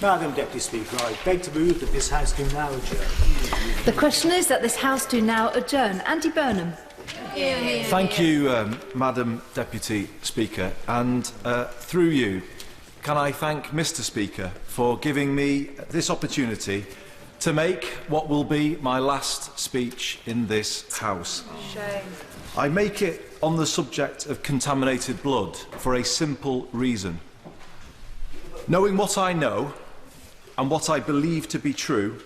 Madam Deputy Speaker, I beg to move that this House do now adjourn. The question is that this House do now adjourn. Andy Burnham. Thank you, Madam Deputy Speaker, and through you, can I thank Mr Speaker for giving me this opportunity to make what will be my last speech in this House. Shame. I make it on the subject of contaminated blood for a simple reason. Knowing what I know and what I believe to be true,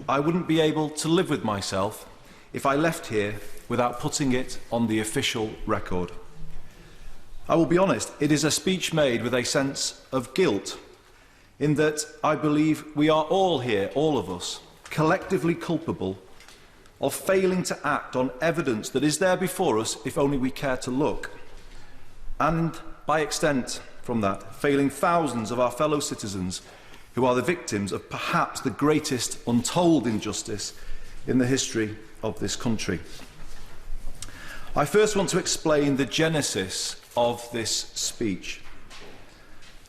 I wouldn't be able to live with myself if I left here without putting it on the official record. I will be honest, it is a speech made with a sense of guilt, in that I believe we are all here, all of us, collectively culpable of failing to act on evidence that is there before us if only we care to look, and by extent from that, failing thousands of our fellow citizens who are the victims of perhaps the greatest untold injustice in the history of this country. I first want to explain the genesis of this speech.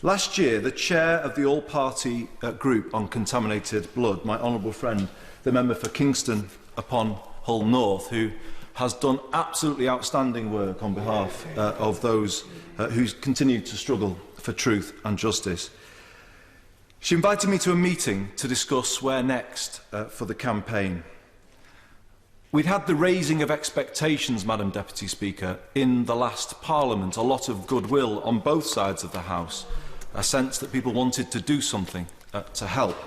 Last year, the chair of the all-party group on contaminated blood, my honourable friend, the member for Kingston upon Hull North, who has done absolutely outstanding work on behalf of those who continue to struggle for truth and justice. She invited me to a meeting to discuss where next for the campaign. We'd had the raising of expectations, Madam Deputy Speaker, in the last Parliament, a lot of goodwill on both sides of the House, a sense that people wanted to do something to help.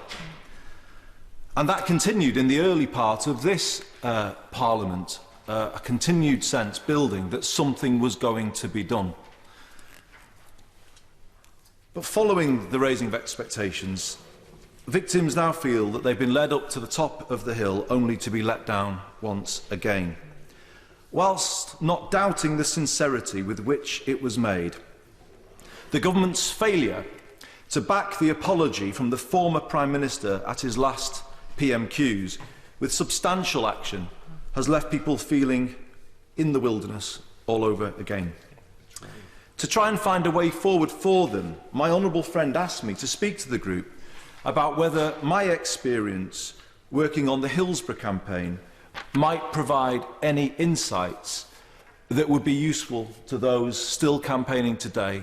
And that continued in the early part of this Parliament, a continued sense building that something was going to be done. But following the raising of expectations, victims now feel that they've been led up to the top of the hill only to be let down once again. Whilst not doubting the sincerity with which it was made, the government's failure to back the apology from the former Prime Minister at his last PMQs with substantial action has left people feeling in the wilderness all over again. To try and find a way forward for them, my honourable friend asked me to speak to the group about whether my experience working on the Hillsborough campaign might provide any insights that would be useful to those still campaigning today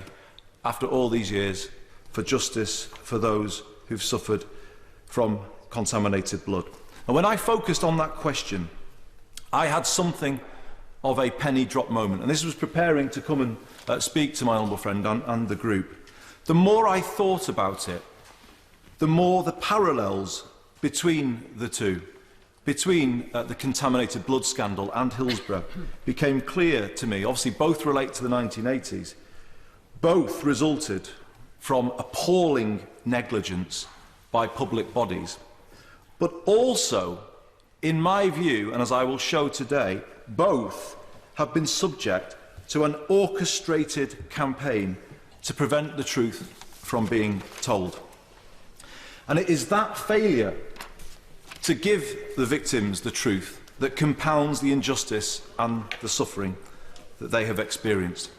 after all these years for justice for those who've suffered from contaminated blood. And when I focused on that question, I had something of a penny drop moment, and this was preparing to come and speak to my honourable friend and the group. The more I thought about it, the more the parallels between the two, between the contaminated blood scandal and Hillsborough, became clear to me. Obviously, both relate to the 1980s. Both resulted from appalling negligence by public bodies. But also, in my view, and as I will show today, both have been subject to an orchestrated campaign to prevent the truth from being told. And it is that failure to give the victims the truth that compounds the injustice and the suffering that they have experienced.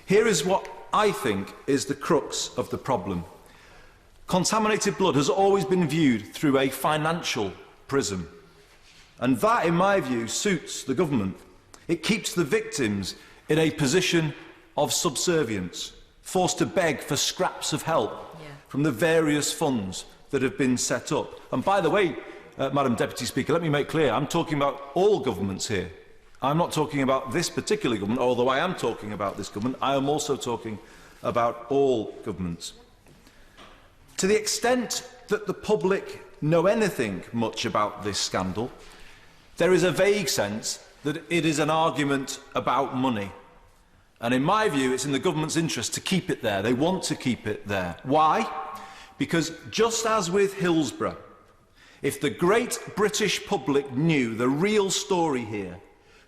Here is what I think is the crux of the problem. Contaminated blood has always been viewed through a financial prism. And that, in my view, suits the government. It keeps the victims in a position of subservience, forced to beg for scraps of help from the various funds that have been set up. And by the way, Madam Deputy Speaker, let me make clear, I'm talking about all governments here. I'm not talking about this particular government, although I am talking about this government. I am also talking about all governments. To the extent that the public know anything much about this scandal, there is a vague sense that it is an argument about money. And in my view, it's in the government's interest to keep it there. They want to keep it there. Why? Because just as with Hillsborough, if the great British public knew the real story here,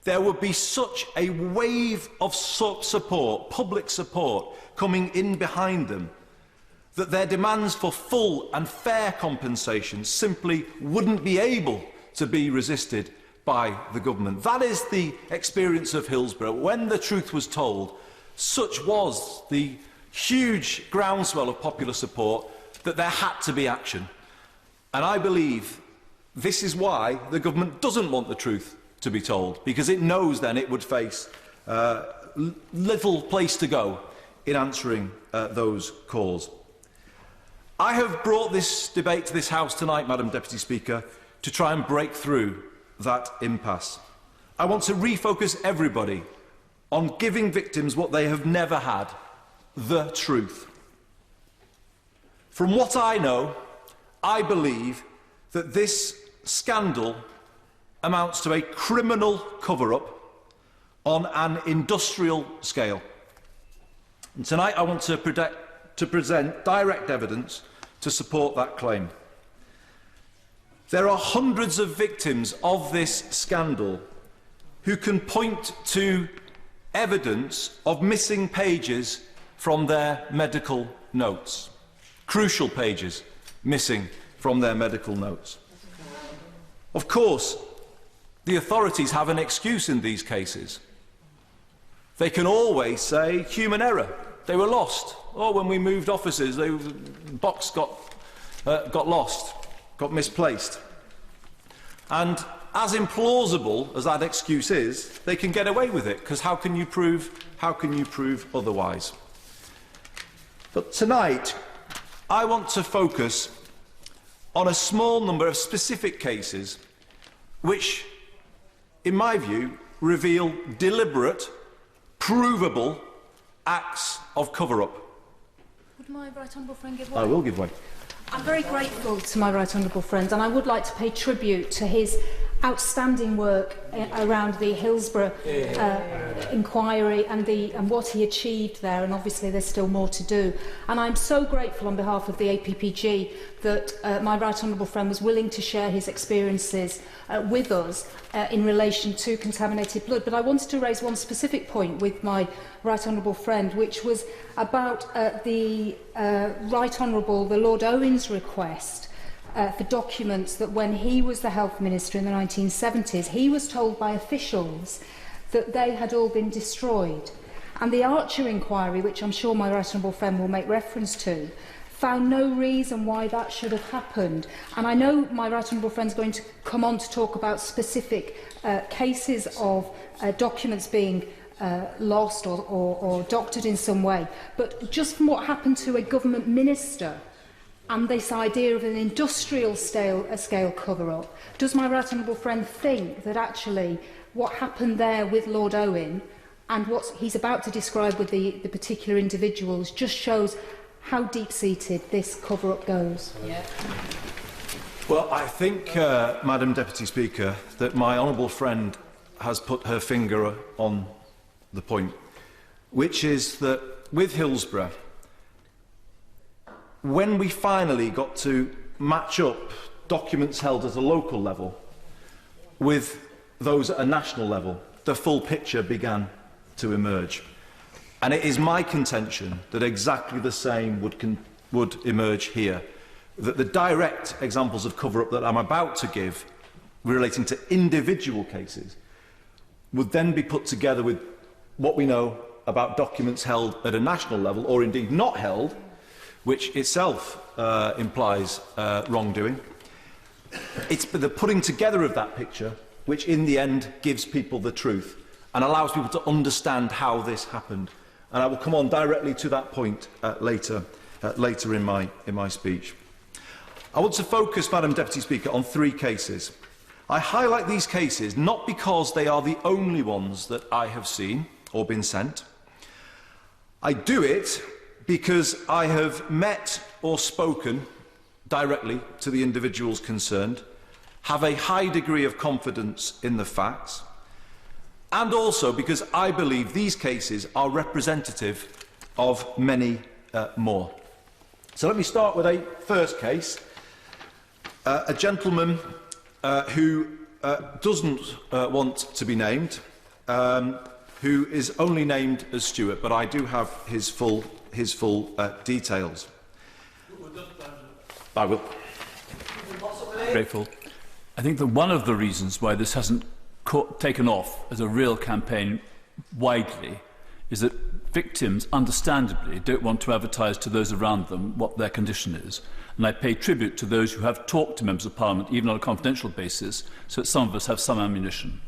there would be such a wave of support, public support, coming in behind them, that their demands for full and fair compensation simply wouldn't be able to be resisted by the government. That is the experience of Hillsborough. When the truth was told, such was the huge groundswell of popular support that there had to be action. And I believe this is why the government doesn't want the truth to be told, because it knows then it would face little place to go in answering those calls. I have brought this debate to this House tonight, Madam Deputy Speaker, to try and break through that impasse. I want to refocus everybody on giving victims what they have never had, the truth. From what I know, I believe that this scandal amounts to a criminal cover-up on an industrial scale. And tonight I want to present direct evidence to support that claim. There are hundreds of victims of this scandal who can point to evidence of missing pages from their medical notes. Crucial pages missing from their medical notes. Of course, the authorities have an excuse in these cases. They can always say human error. They were lost. Or when we moved offices, the box got lost, got misplaced. And as implausible as that excuse is, they can get away with it, because how can you prove otherwise? But tonight, I want to focus on a small number of specific cases which, in my view, reveal deliberate, provable acts of cover-up. Would my right honourable friend give way? I will give way. I'm very grateful to my right honourable friend, and I would like to pay tribute to his outstanding work around the Hillsborough inquiry and what he achieved there, and obviously there's still more to do. And I'm so grateful on behalf of the APPG that my right honourable friend was willing to share his experiences with us in relation to contaminated blood. But I wanted to raise one specific point with my right honourable friend, which was about the right honourable, the Lord Owen's request for documents that when he was the Health Minister in the 1970s, he was told by officials that they had all been destroyed. And the Archer inquiry, which I'm sure my right honourable friend will make reference to, found no reason why that should have happened. And I know my right honourable friend is going to come on to talk about specific cases of documents being lost or doctored in some way. But just from what happened to a government minister and this idea of an industrial scale cover-up, does my right honourable friend think that actually what happened there with Lord Owen and what he's about to describe with the particular individuals just shows how deep-seated this cover-up goes? Yeah. Well, I think, Madam Deputy Speaker, that my honourable friend has put her finger on the point, which is that with Hillsborough, when we finally got to match up documents held at a local level with those at a national level, the full picture began to emerge. And it is my contention that exactly the same would emerge here, that the direct examples of cover-up that I'm about to give relating to individual cases would then be put together with what we know about documents held at a national level, or indeed not held, which itself implies wrongdoing. It's the putting together of that picture which in the end gives people the truth and allows people to understand how this happened. And I will come on directly to that point later in my speech. I want to focus, Madam Deputy Speaker, on 3 cases. I highlight these cases not because they are the only ones that I have seen or been sent. I do it because I have met or spoken directly to the individuals concerned, have a high degree of confidence in the facts, and also because I believe these cases are representative of many more. So let me start with a first case. A gentleman who doesn't want to be named, who is only named as Stuart, but I do have his full details. I will. Grateful. I think that one of the reasons why this hasn't taken off as a real campaign widely is that victims, understandably, don't want to advertise to those around them what their condition is. And I pay tribute to those who have talked to members of Parliament, even on a confidential basis, so that some of us have some ammunition.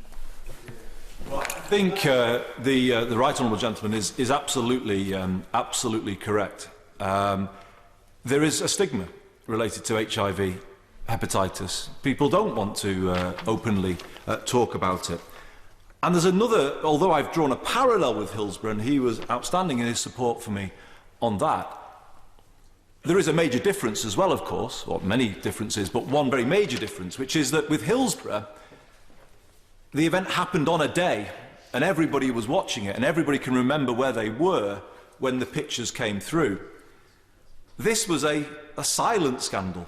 Well, I think the right honourable gentleman is absolutely, absolutely correct. There is a stigma related to HIV, hepatitis. People don't want to openly talk about it. And there's another, although I've drawn a parallel with Hillsborough, and he was outstanding in his support for me on that, there is a major difference as well, of course, or many differences, but one very major difference, which is that with Hillsborough, the event happened on a day, and everybody was watching it, and everybody can remember where they were when the pictures came through. This was a silent scandal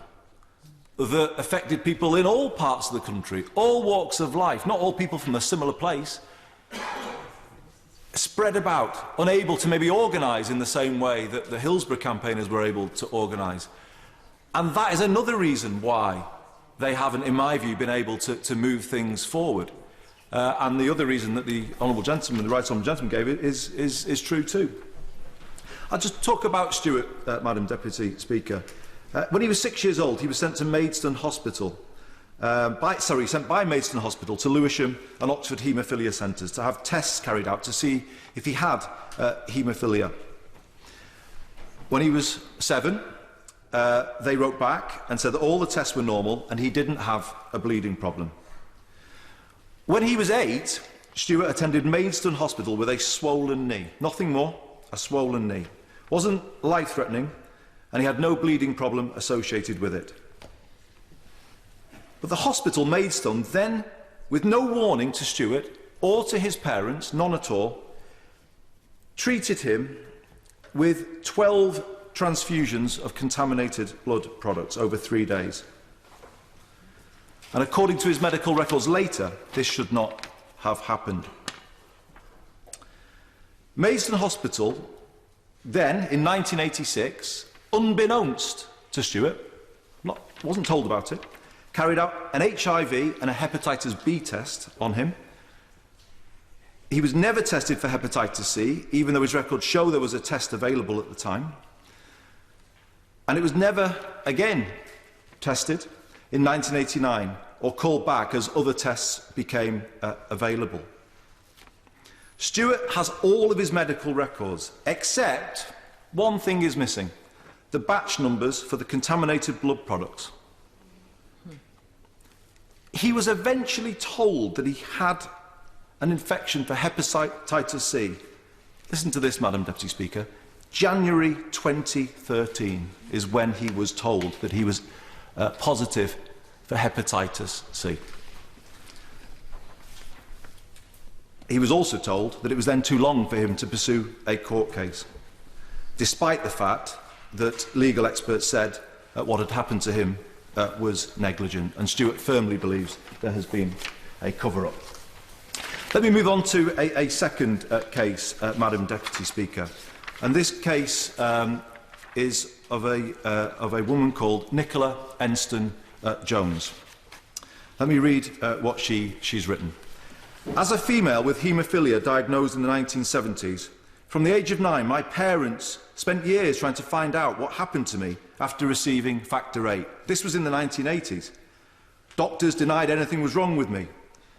that affected people in all parts of the country, all walks of life, not all people from a similar place, spread about, unable to maybe organise in the same way that the Hillsborough campaigners were able to organise. And that is another reason why they haven't, in my view, been able to move things forward. And the other reason that the honourable gentleman, the right honourable gentleman gave it is true too. I'll just talk about Stuart, Madam Deputy Speaker. When he was 6 years old, he was sent to Maidstone Hospital, sent by Maidstone Hospital to Lewisham and Oxford haemophilia centres to have tests carried out to see if he had haemophilia. When he was 7, they wrote back and said that all the tests were normal and he didn't have a bleeding problem. When he was 8, Stuart attended Maidstone Hospital with a swollen knee. Nothing more, a swollen knee. Wasn't life-threatening, and he had no bleeding problem associated with it. But the hospital, Maidstone, then, with no warning to Stuart or to his parents, none at all, treated him with 12 transfusions of contaminated blood products over 3 days. And according to his medical records later, this should not have happened. Maidstone Hospital, then, in 1986, unbeknownst to Stuart, wasn't told about it, carried out an HIV and a hepatitis B test on him. He was never tested for hepatitis C, even though his records show there was a test available at the time. And it was never again tested in 1989 or called back as other tests became available. Stuart has all of his medical records, except one thing is missing: the batch numbers for the contaminated blood products. He was eventually told that he had an infection for hepatitis C. Listen to this, Madam Deputy Speaker. January 2013 is when he was told that he was positive for hepatitis C. He was also told that it was then too long for him to pursue a court case, despite the fact that legal experts said what had happened to him was negligent, and Stuart firmly believes there has been a cover-up. Let me move on to a second case, Madam Deputy Speaker, and this case is of a woman called Nicola Enston Jones. Let me read what she's written. As a female with haemophilia diagnosed in the 1970s, from the age of 9, my parents spent years trying to find out what happened to me after receiving factor VIII. This was in the 1980s. Doctors denied anything was wrong with me,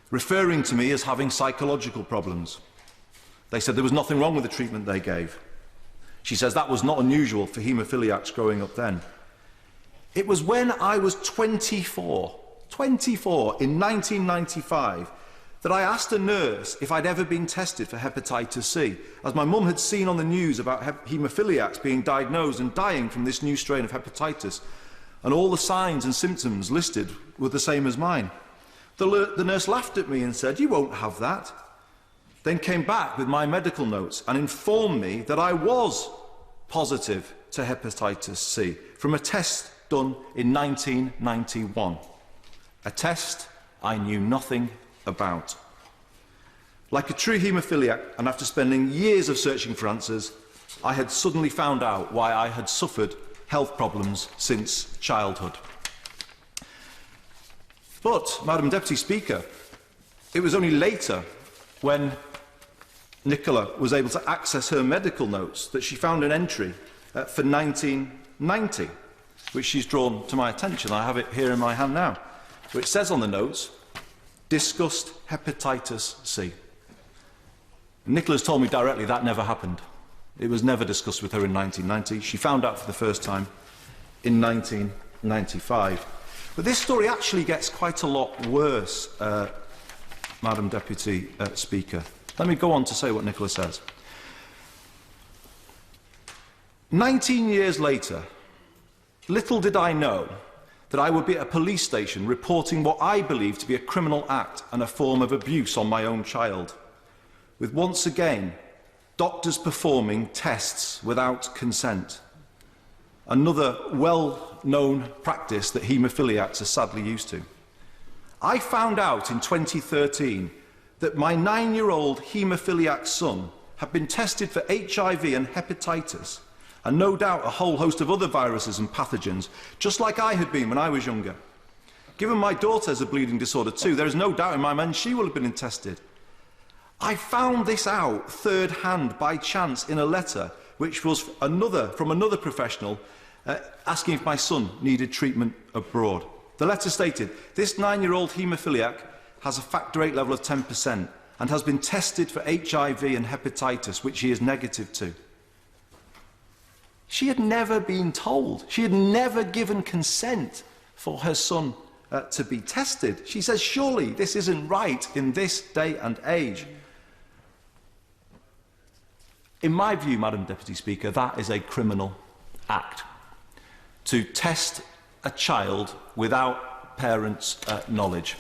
referring to me as having psychological problems. They said there was nothing wrong with the treatment they gave. She says that was not unusual for haemophiliacs growing up then. It was when I was 24 in 1995, that I asked a nurse if I'd ever been tested for hepatitis C, as my mum had seen on the news about haemophiliacs being diagnosed and dying from this new strain of hepatitis, and all the signs and symptoms listed were the same as mine. The nurse laughed at me and said, "You won't have that," then came back with my medical notes and informed me that I was positive to hepatitis C from a test done in 1991, a test I knew nothing about. Like a true haemophiliac, and after spending years of searching for answers, I had suddenly found out why I had suffered health problems since childhood. But, Madam Deputy Speaker, it was only later, when Nicola was able to access her medical notes that she found an entry for 1990, which she's drawn to my attention. I have it here in my hand now, which says on the notes, discussed hepatitis C. Nicola's told me directly that never happened. It was never discussed with her in 1990. She found out for the first time in 1995. But this story actually gets quite a lot worse, Madam Deputy Speaker. Let me go on to say what Nicola says. 19 years later, little did I know that I would be at a police station reporting what I believe to be a criminal act and a form of abuse on my own child, with once again doctors performing tests without consent. Another well-known practice that haemophiliacs are sadly used to. I found out in 2013 that my 9-year-old haemophiliac son had been tested for HIV and hepatitis, and no doubt a whole host of other viruses and pathogens, just like I had been when I was younger. Given my daughter has a bleeding disorder too, there is no doubt in my mind she will have been tested. I found this out third-hand by chance in a letter which was from another professional asking if my son needed treatment abroad. The letter stated, this 9-year-old haemophiliac has a factor VIII level of 10% and has been tested for HIV and hepatitis, which he is negative to. She had never been told. She had never given consent for her son to be tested. She says, surely this isn't right in this day and age. In my view, Madam Deputy Speaker, that is a criminal act. To test a child without parents' knowledge.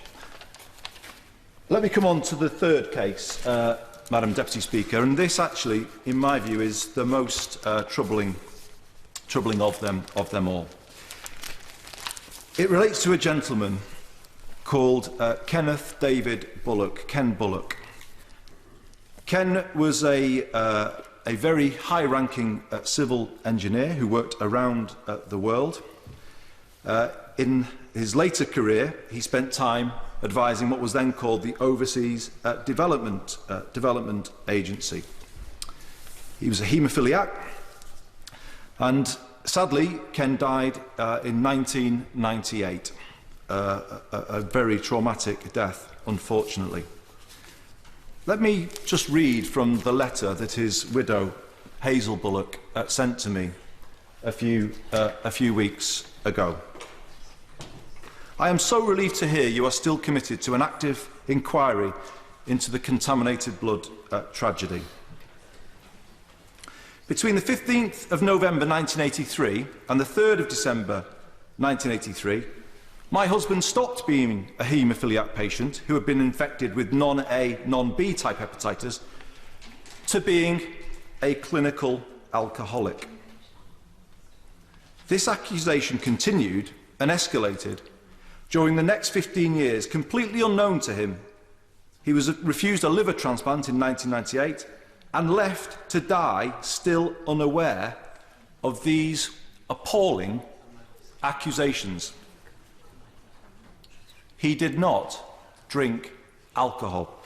Let me come on to the third case, Madam Deputy Speaker, and this actually, in my view, is the most troubling of them all. It relates to a gentleman called Kenneth David Bullock, Ken Bullock. Ken was a very high-ranking civil engineer who worked around the world. In his later career, he spent time advising what was then called the Overseas Development Agency. He was a haemophiliac, and sadly, Ken died in 1998. A very traumatic death, unfortunately. Let me just read from the letter that his widow, Hazel Bullock, sent to me a few weeks ago. I am so relieved to hear you are still committed to an active inquiry into the contaminated blood tragedy. Between the 15th of November 1983 and the 3rd of December 1983, my husband stopped being a haemophiliac patient who had been infected with non-A, non-B type hepatitis to being a clinical alcoholic. This accusation continued and escalated during the next 15 years, completely unknown to him. He was refused a liver transplant in 1998 and left to die still unaware of these appalling accusations. He did not drink alcohol.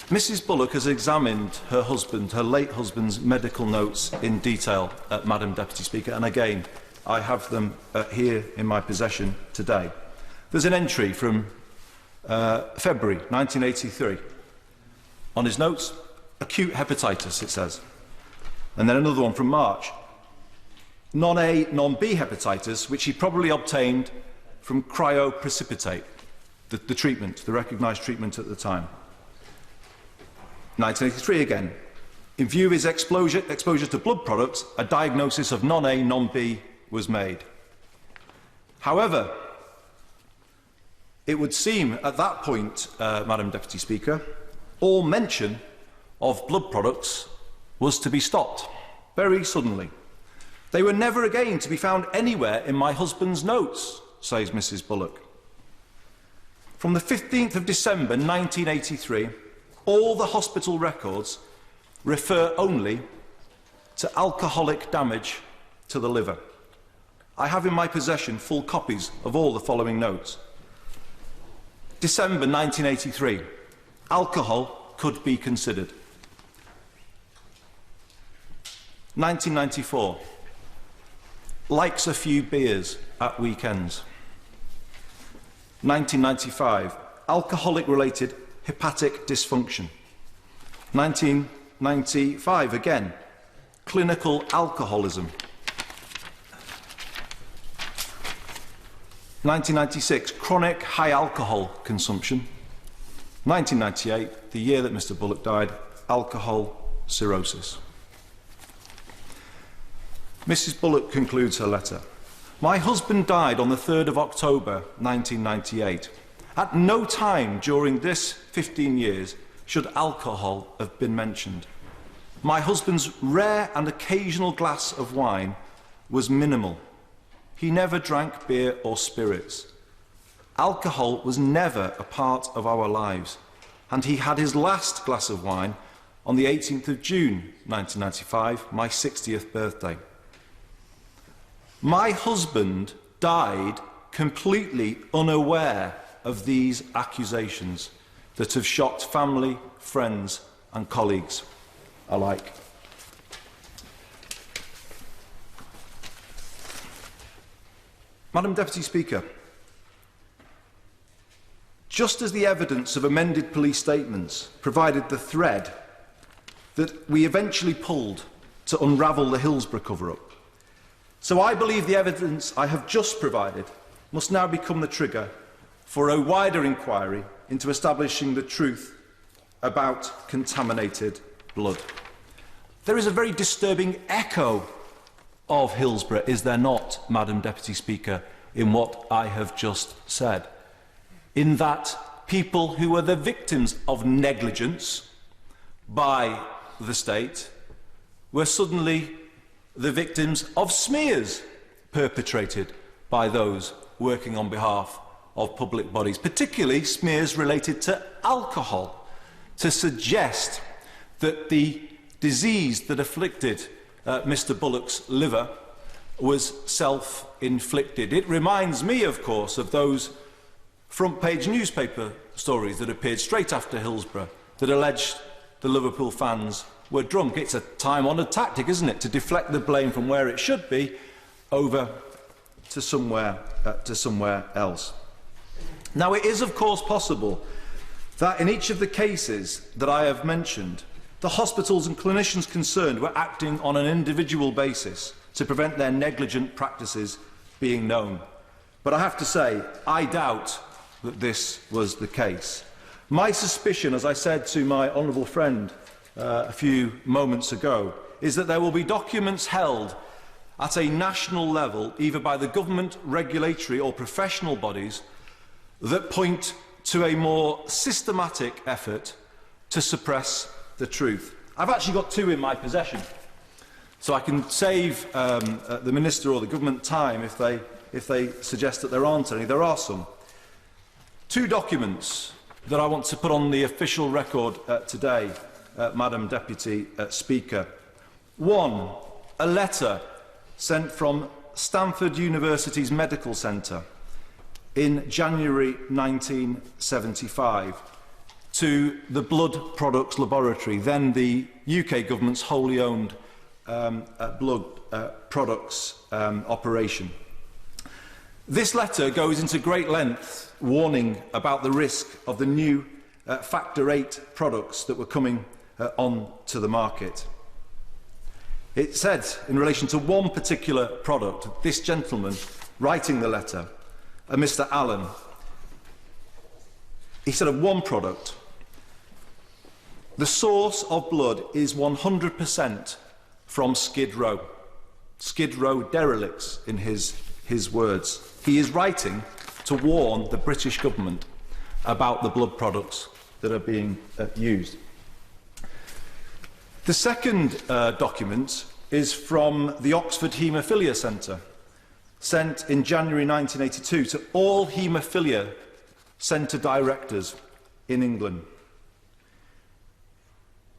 Mrs. Bullock has examined her late husband's medical notes in detail, Madam Deputy Speaker, and again, I have them here in my possession today. There's an entry from February 1983. On his notes, acute hepatitis, it says. And then another one from March. Non-A, non-B hepatitis, which he probably obtained from cryoprecipitate, the treatment, the recognised treatment at the time. 1983 again. In view of his exposure to blood products, a diagnosis of non-A, non-B was made. However, it would seem at that point, Madam Deputy Speaker, all mention of blood products was to be stopped, very suddenly. They were never again to be found anywhere in my husband's notes, says Mrs. Bullock. From the 15th of December 1983, all the hospital records refer only to alcoholic damage to the liver. I have in my possession full copies of all the following notes. December 1983. Alcohol could be considered. 1994. Likes a few beers at weekends. 1995. Alcoholic-related hepatic dysfunction. 1995 again. Clinical alcoholism. 1996, chronic high alcohol consumption. 1998, the year that Mr. Bullock died, alcohol cirrhosis. Mrs. Bullock concludes her letter. My husband died on the 3rd of October 1998. At no time during this 15 years should alcohol have been mentioned. My husband's rare and occasional glass of wine was minimal. He never drank beer or spirits. Alcohol was never a part of our lives, and he had his last glass of wine on the 18th of June 1995, my 60th birthday. My husband died completely unaware of these accusations that have shocked family, friends and colleagues alike. Madam Deputy Speaker, just as the evidence of amended police statements provided the thread that we eventually pulled to unravel the Hillsborough cover-up, so I believe the evidence I have just provided must now become the trigger for a wider inquiry into establishing the truth about contaminated blood. There is a very disturbing echo of Hillsborough, is there not, Madam Deputy Speaker, in what I have just said? In that people who were the victims of negligence by the state were suddenly the victims of smears perpetrated by those working on behalf of public bodies, particularly smears related to alcohol, to suggest that the disease that afflicted Mr. Bullock's liver was self-inflicted. It reminds me, of course, of those front-page newspaper stories that appeared straight after Hillsborough that alleged the Liverpool fans were drunk. It's a time-honoured tactic, isn't it, to deflect the blame from where it should be over to somewhere else. Now, it is, of course, possible that in each of the cases that I have mentioned, the hospitals and clinicians concerned were acting on an individual basis to prevent their negligent practices being known. But I have to say, I doubt that this was the case. My suspicion, as I said to my honourable friend a few moments ago, is that there will be documents held at a national level, either by the government, regulatory or professional bodies, that point to a more systematic effort to suppress the truth. I've actually got two in my possession, so I can save the Minister or the government time if they suggest that there aren't any. There are some. Two documents that I want to put on the official record today, Madam Deputy Speaker. One, a letter sent from Stanford University's Medical Centre in January 1975 to the Blood Products Laboratory, then the UK government's wholly owned blood products operation. This letter goes into great length warning about the risk of the new Factor 8 products that were coming onto the market. It said, in relation to one particular product, this gentleman writing the letter, Mr. Allen, he said of one product, the source of blood is 100% from Skid Row. Skid Row derelicts, in his words. He is writing to warn the British government about the blood products that are being used. The second document is from the Oxford Haemophilia Centre, sent in January 1982 to all haemophilia centre directors in England.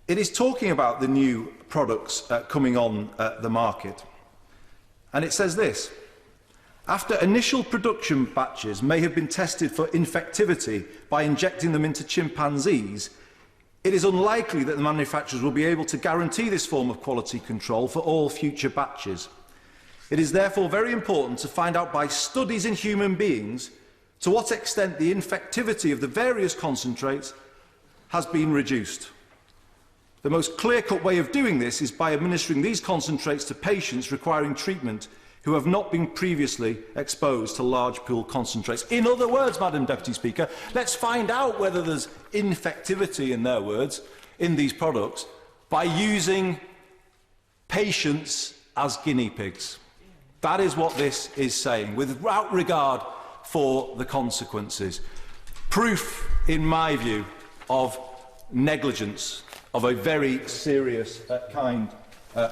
It is talking about the new products coming on the market. And it says this: After initial production batches may have been tested for infectivity by injecting them into chimpanzees, it is unlikely that the manufacturers will be able to guarantee this form of quality control for all future batches. It is therefore very important to find out by studies in human beings to what extent the infectivity of the various concentrates has been reduced. The most clear-cut way of doing this is by administering these concentrates to patients requiring treatment who have not been previously exposed to large pool concentrates. In other words, Madam Deputy Speaker, let's find out whether there's infectivity, in their words, in these products by using patients as guinea pigs. That is what this is saying, without regard for the consequences. Proof, in my view, of negligence of a very serious kind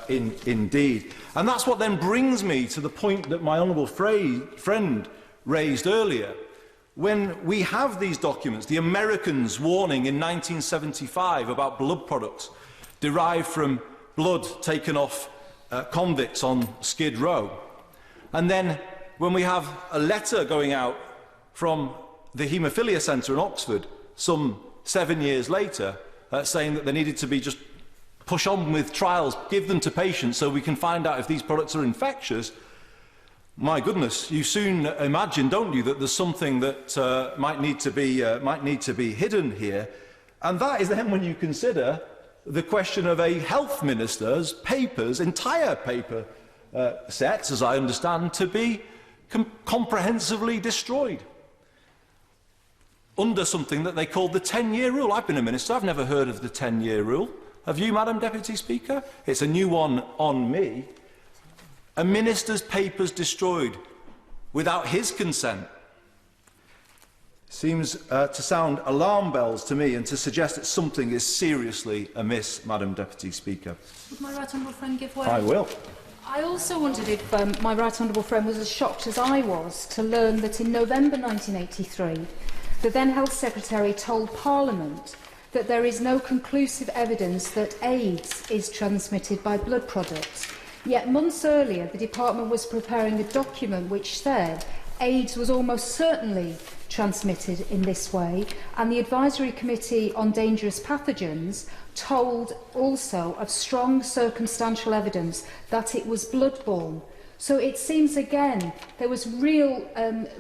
indeed. And that's what then brings me to the point that my honourable friend raised earlier. When we have these documents, the Americans warning in 1975 about blood products derived from blood taken off convicts on Skid Row, and then when we have a letter going out from the Haemophilia Centre in Oxford some 7 years later saying that they needed to be just push on with trials, give them to patients so we can find out if these products are infectious, my goodness, you soon imagine, don't you, that there's something that might need to be hidden here. And that is then when you consider the question of a health minister's papers, entire paper sets, as I understand, to be comprehensively destroyed under something that they called the 10-year rule. I've been a minister, I've never heard of the 10-year rule. Have you, Madam Deputy Speaker? It's a new one on me. A minister's papers destroyed without his consent seems to sound alarm bells to me and to suggest that something is seriously amiss, Madam Deputy Speaker. Would my right honourable friend give way? I will. I also wondered if my right honourable friend was as shocked as I was to learn that in November 1983, the then Health Secretary told Parliament that there is no conclusive evidence that AIDS is transmitted by blood products. Yet months earlier, the Department was preparing a document which said AIDS was almost certainly transmitted in this way, and the Advisory Committee on Dangerous Pathogens told also of strong circumstantial evidence that it was bloodborne. So it seems again there was real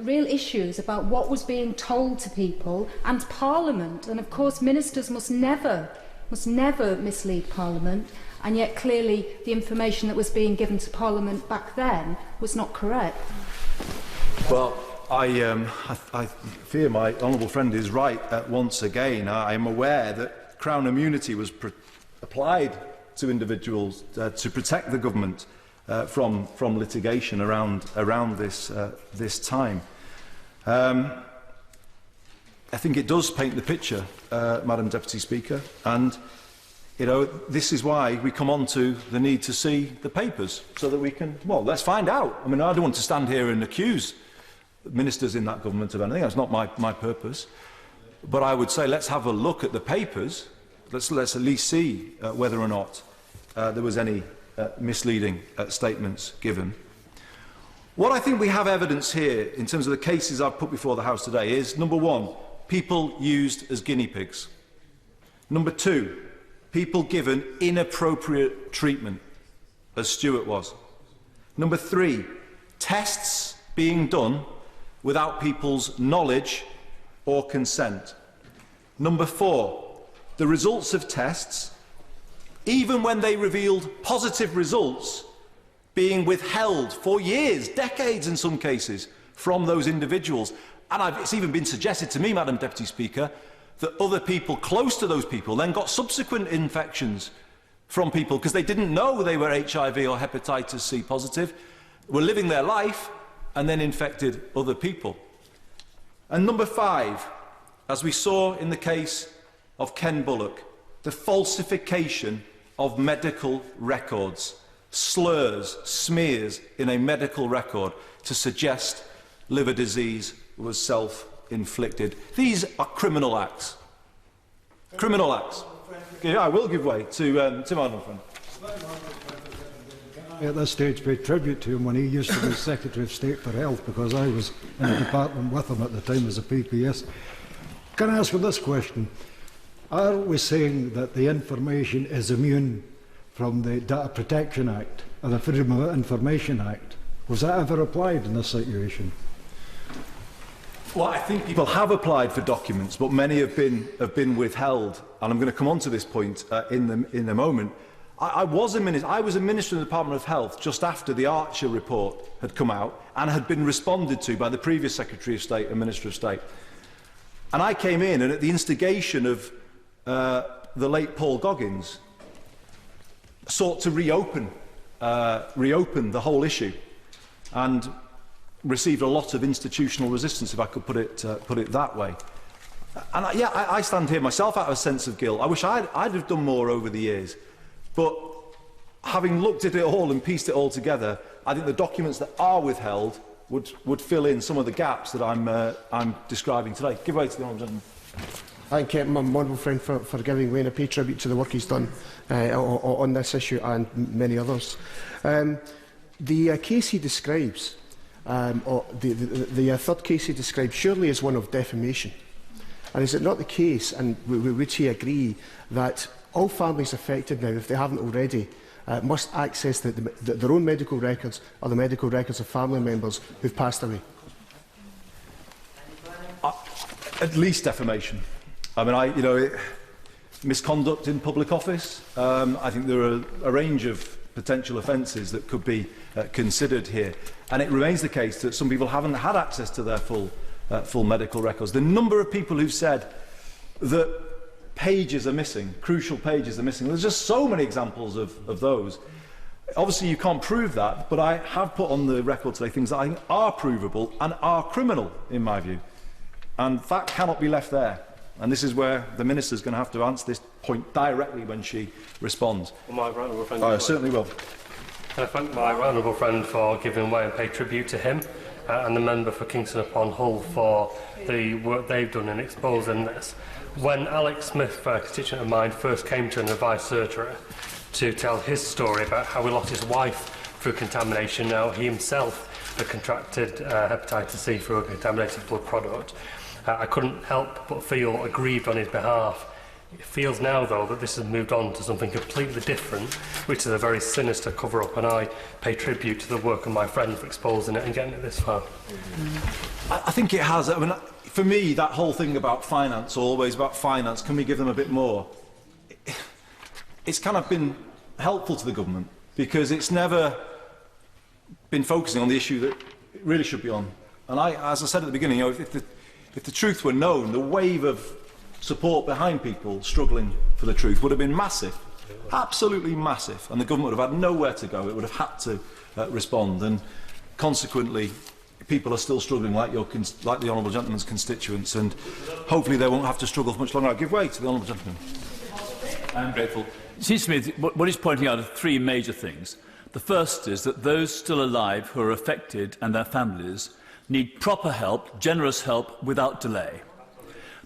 issues about what was being told to people, and Parliament, and of course ministers must never mislead Parliament, and yet clearly the information that was being given to Parliament back then was not correct. Well, I fear my honourable friend is right once again. I am aware that Crown immunity was applied to individuals to protect the government from litigation around this time. I think it does paint the picture, Madam Deputy Speaker, and you know, this is why we come on to the need to see the papers so that we can, well, let's find out. I mean, I don't want to stand here and accuse ministers in that government of anything. That's not my purpose. But I would say let's have a look at the papers. Let's at least see whether or not there was any misleading statements given. What I think we have evidence here in terms of the cases I've put before the House today is, number one, people used as guinea pigs. Number two, people given inappropriate treatment, as Stuart was. Number three, tests being done without people's knowledge or consent. Number four, the results of tests, even when they revealed positive results, being withheld for years, decades in some cases, from those individuals. And it's even been suggested to me, Madam Deputy Speaker, that other people close to those people then got subsequent infections from people because they didn't know they were HIV or hepatitis C positive, were living their life and then infected other people. And number five, as we saw in the case of Ken Bullock, the falsification of medical records, slurs, smears in a medical record to suggest liver disease was self-inflicted. These are criminal acts. Criminal acts. Yeah, I will give way to my honourable friend. Can I at this stage pay tribute to him when he used to be Secretary of State for Health, because I was in the department with him at the time as a PPS. Can I ask you this question? Are we saying that the information is immune from the Data Protection Act or the Freedom of Information Act? Was that ever applied in this situation? Well, I think people have applied for documents, but many have been withheld. And I'm going to come on to this point in a moment. I was a minister in the Department of Health just after the Archer report had come out and had been responded to by the previous Secretary of State and Minister of State. And I came in, and at the instigation of the late Paul Goggins, sought to reopen the whole issue, and received a lot of institutional resistance, if I could put it that way. And I stand here myself out of a sense of guilt. I wish I'd have done more over the years, but having looked at it all and pieced it all together, I think the documents that are withheld would fill in some of the gaps that I'm describing today. Give way to the honourable gentleman. Thank my honourable friend for giving way and I pay tribute to the work he's done on this issue and many others. The case he describes, or the third case he described, surely is one of defamation. And is it not the case, and would he agree, that all families affected now, if they haven't already, must access their own medical records or the medical records of family members who've passed away? At least defamation. I mean, misconduct in public office. I think there are a range of potential offences that could be considered here. And it remains the case that some people haven't had access to their full medical records. The number of people who've said that pages are missing, crucial pages are missing, there's just so many examples of those. Obviously, you can't prove that, but I have put on the record today things that I think are provable and are criminal, in my view. And that cannot be left there. And this is where the Minister is going to have to answer this point directly when she responds. Well, my right honourable friend, I certainly will. I thank my right honourable friend for giving way and pay tribute to him and the member for Kingston upon Hull for the work they've done in exposing this. When Alex Smith, a constituent of mine, first came to an advice surgery to tell his story about how he lost his wife through contamination, now he himself had contracted hepatitis C through a contaminated blood product, I couldn't help but feel aggrieved on his behalf. It feels now, though, that this has moved on to something completely different, which is a very sinister cover-up, and I pay tribute to the work of my friend for exposing it and getting it this far. I think it has. I mean, for me, that whole thing about finance, always about finance, can we give them a bit more? It's kind of been helpful to the government, because it's never been focusing on the issue that it really should be on. And as I said at the beginning, if the truth were known, the wave of support behind people struggling for the truth would have been massive, absolutely massive, and the government would have had nowhere to go. It would have had to respond, and consequently people are still struggling, like the honourable gentleman's constituents, and hopefully they won't have to struggle for much longer. I'll give way to the honourable gentleman. I'm grateful. It seems to me that what he's pointing out are three major things. The first is that those still alive who are affected and their families need proper help, generous help, without delay.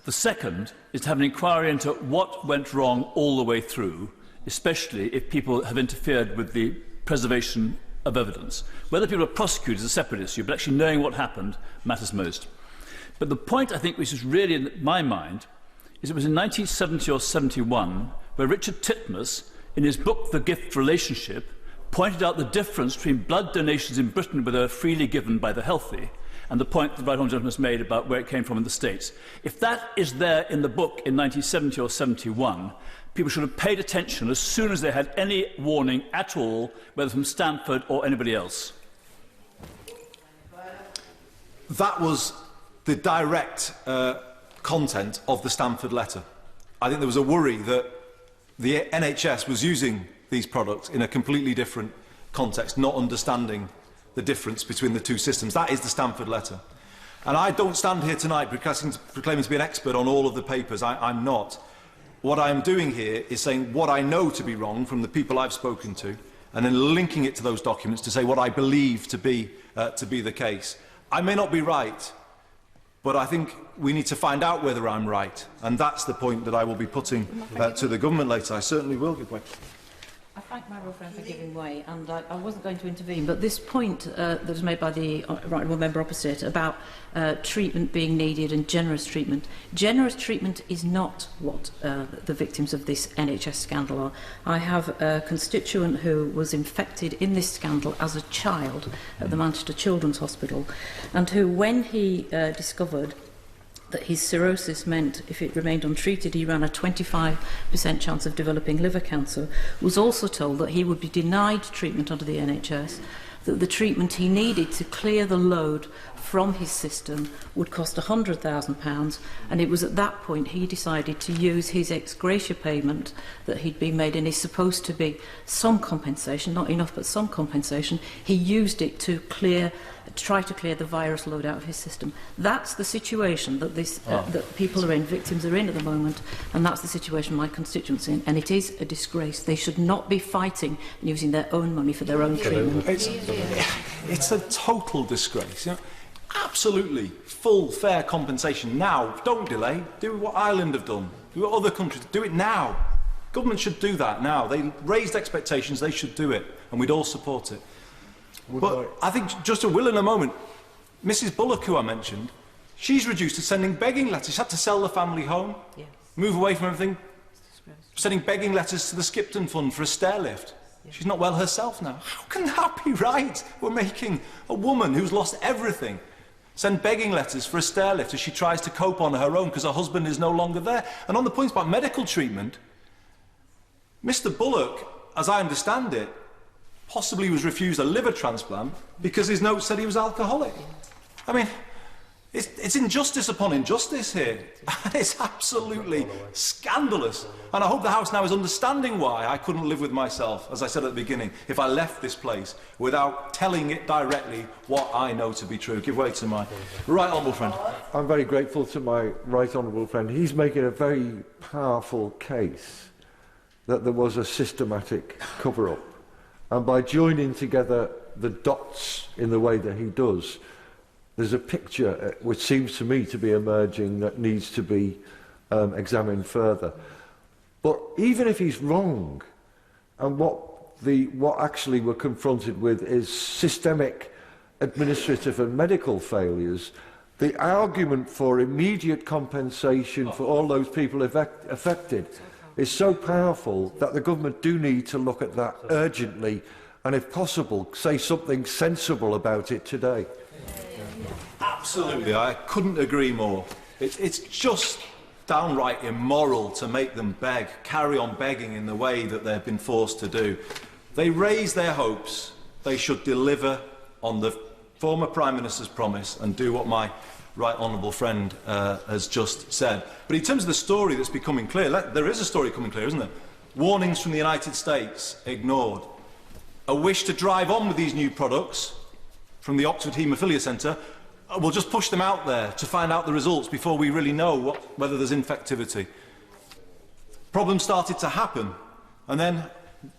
The second is to have an inquiry into what went wrong all the way through, especially if people have interfered with the preservation of evidence. Whether people are prosecuted is a separate issue, but actually knowing what happened matters most. But the point, I think, which is really in my mind, is it was in 1970 or 71 where Richard Titmuss, in his book The Gift Relationship, pointed out the difference between blood donations in Britain where they were freely given by the healthy and the point the right honourable gentleman has made about where it came from in the States. If that is there in the book in 1970 or 71, people should have paid attention as soon as they had any warning at all, whether from Stanford or anybody else. That was the direct content of the Stanford letter. I think there was a worry that the NHS was using these products in a completely different context, not understanding the difference between the two systems. That is the Stanford letter. And I don't stand here tonight proclaiming to be an expert on all of the papers. I'm not. What I am doing here is saying what I know to be wrong from the people I've spoken to, and then linking it to those documents to say what I believe to be the case. I may not be right, but I think we need to find out whether I'm right, and that's the point that I will be putting to the government later. I certainly will give way. I thank my friend for giving way, and I wasn't going to intervene, but this point that was made by the right honourable member opposite about treatment being needed and generous treatment is not what the victims of this NHS scandal are. I have a constituent who was infected in this scandal as a child at the Manchester Children's Hospital, and who, when he discovered that his cirrhosis meant if it remained untreated he ran a 25% chance of developing liver cancer, was also told that he would be denied treatment under the NHS, that the treatment he needed to clear the load from his system would cost £100,000, and it was at that point he decided to use his ex gratia payment that he'd been made, and is supposed to be some compensation, not enough but some compensation. He used it to try to clear the virus load out of his system. That's the situation that that people are in, victims are in at the moment, and that's the situation my constituents are in, and it is a disgrace. They should not be fighting and using their own money for their own treatment. It's a total disgrace. You know? Absolutely full, fair compensation now. Don't delay. Do what Ireland have done. Do what other countries do. It now. Government should do that now. They raised expectations. They should do it, and we'd all support it. But I think, just a will in a moment, Mrs Bullock, who I mentioned, she's reduced to sending begging letters. She had to sell the family home, move away from everything, sending begging letters to the Skipton Fund for a stair lift. She's not well herself now. How can that be right? We're making a woman who's lost everything send begging letters for a stair lift as she tries to cope on her own because her husband is no longer there. And on the points about medical treatment, Mr Bullock, as I understand it, possibly was refused a liver transplant because his notes said he was alcoholic. I mean, it's injustice upon injustice here. It's absolutely scandalous. And I hope the House now is understanding why I couldn't live with myself, as I said at the beginning, if I left this place without telling it directly what I know to be true. Give way to my right honourable friend. I'm very grateful to my right honourable friend. He's making a very powerful case that there was a systematic cover-up. And by joining together the dots in the way that he does, there's a picture which seems to me to be emerging that needs to be examined further. But even if he's wrong, and what actually we're confronted with is systemic administrative and medical failures, the argument for immediate compensation for all those people affected is so powerful that the government do need to look at that urgently and, if possible, say something sensible about it today. Absolutely, I couldn't agree more. It's just downright immoral to make them beg, carry on begging in the way that they've been forced to do. They raise their hopes. They should deliver on the former Prime Minister's promise and do what my right honourable friend has just said. But in terms of the story that's becoming clear, there is a story coming clear, isn't there? Warnings from the United States ignored. A wish to drive on with these new products from the Oxford Haemophilia Centre. We'll just push them out there to find out the results before we really know whether there's infectivity. Problems started to happen, and then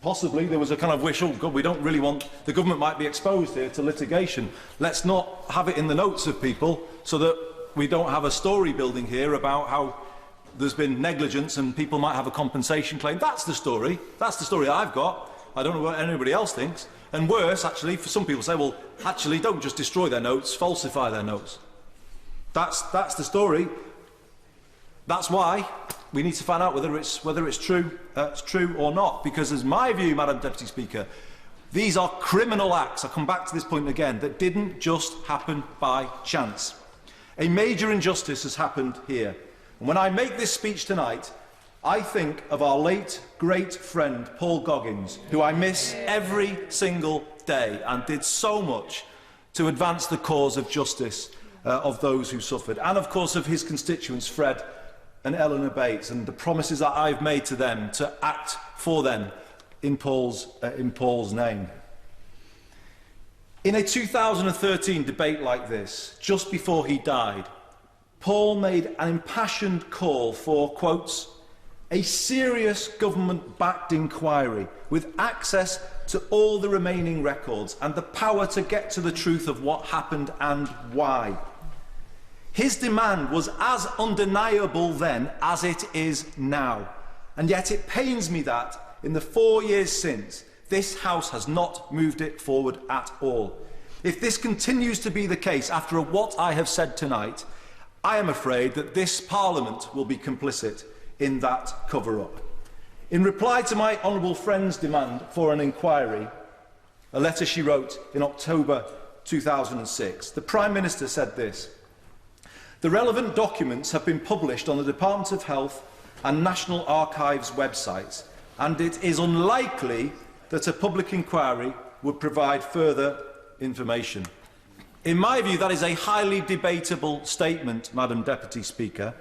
possibly there was a kind of wish, oh God, we don't really want, the government might be exposed here to litigation. Let's not have it in the notes of people so that we don't have a story building here about how there's been negligence and people might have a compensation claim. That's the story. That's the story I've got. I don't know what anybody else thinks. And worse, actually, for some people say, well, actually, don't just destroy their notes, falsify their notes. That's the story. That's why we need to find out whether it's true or not. Because, as my view, Madam Deputy Speaker, these are criminal acts. I'll come back to this point again. That didn't just happen by chance. A major injustice has happened here. And when I make this speech tonight, I think of our late great friend Paul Goggins, who I miss every single day and did so much to advance the cause of justice of those who suffered, and of course of his constituents Fred and Eleanor Bates, and the promises that I've made to them to act for them in Paul's name. In a 2013 debate like this, just before he died, Paul made an impassioned call for, quotes, a serious government-backed inquiry with access to all the remaining records and the power to get to the truth of what happened and why. His demand was as undeniable then as it is now, and yet it pains me that, in the 4 years since, this House has not moved it forward at all. If this continues to be the case after what I have said tonight, I am afraid that this Parliament will be complicit in that cover-up. In reply to my honourable friend's demand for an inquiry, a letter she wrote in October 2006, the Prime Minister said this: "The relevant documents have been published on the Department of Health and National Archives websites, and it is unlikely that a public inquiry would provide further information." In my view, that is a highly debatable statement, Madam Deputy Speaker,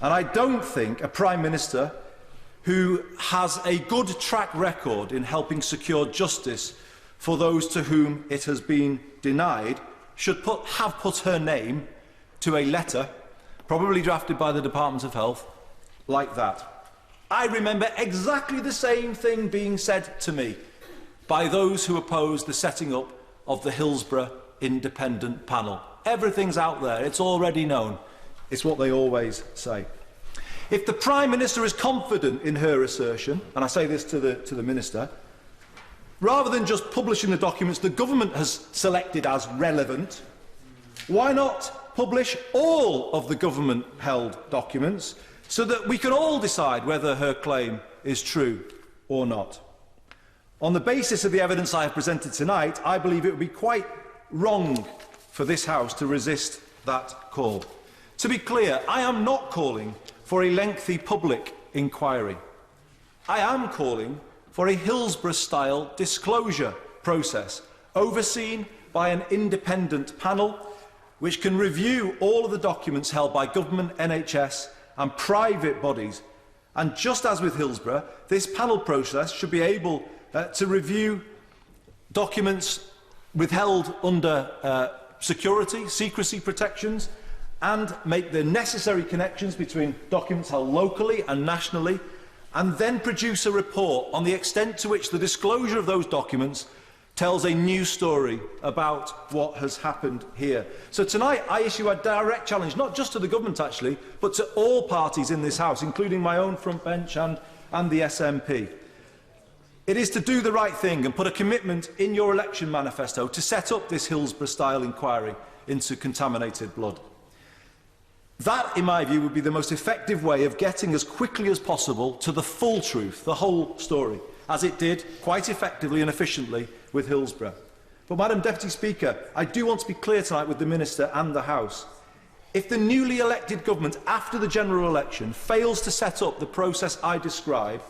and I don't think a Prime Minister who has a good track record in helping secure justice for those to whom it has been denied should have put her name to a letter, probably drafted by the Department of Health, like that. I remember exactly the same thing being said to me by those who opposed the setting up of the Hillsborough Independent Panel. Everything's out there, it's already known. It's what they always say. If the Prime Minister is confident in her assertion, and I say this to the Minister, rather than just publishing the documents the government has selected as relevant, why not publish all of the government-held documents so that we can all decide whether her claim is true or not? On the basis of the evidence I have presented tonight, I believe it would be quite wrong for this House to resist that call. To be clear, I am not calling for a lengthy public inquiry. I am calling for a Hillsborough-style disclosure process overseen by an independent panel which can review all of the documents held by government, NHS and private bodies. And just as with Hillsborough, this panel process should be able to review documents withheld under secrecy protections, and make the necessary connections between documents held locally and nationally, and then produce a report on the extent to which the disclosure of those documents tells a new story about what has happened here. So tonight I issue a direct challenge, not just to the government actually, but to all parties in this House, including my own front bench and the SNP. It is to do the right thing and put a commitment in your election manifesto to set up this Hillsborough-style inquiry into contaminated blood. That, in my view, would be the most effective way of getting as quickly as possible to the full truth, the whole story, as it did quite effectively and efficiently with Hillsborough. But, Madam Deputy Speaker, I do want to be clear tonight with the Minister and the House. If the newly elected government, after the general election, fails to set up the process I describe,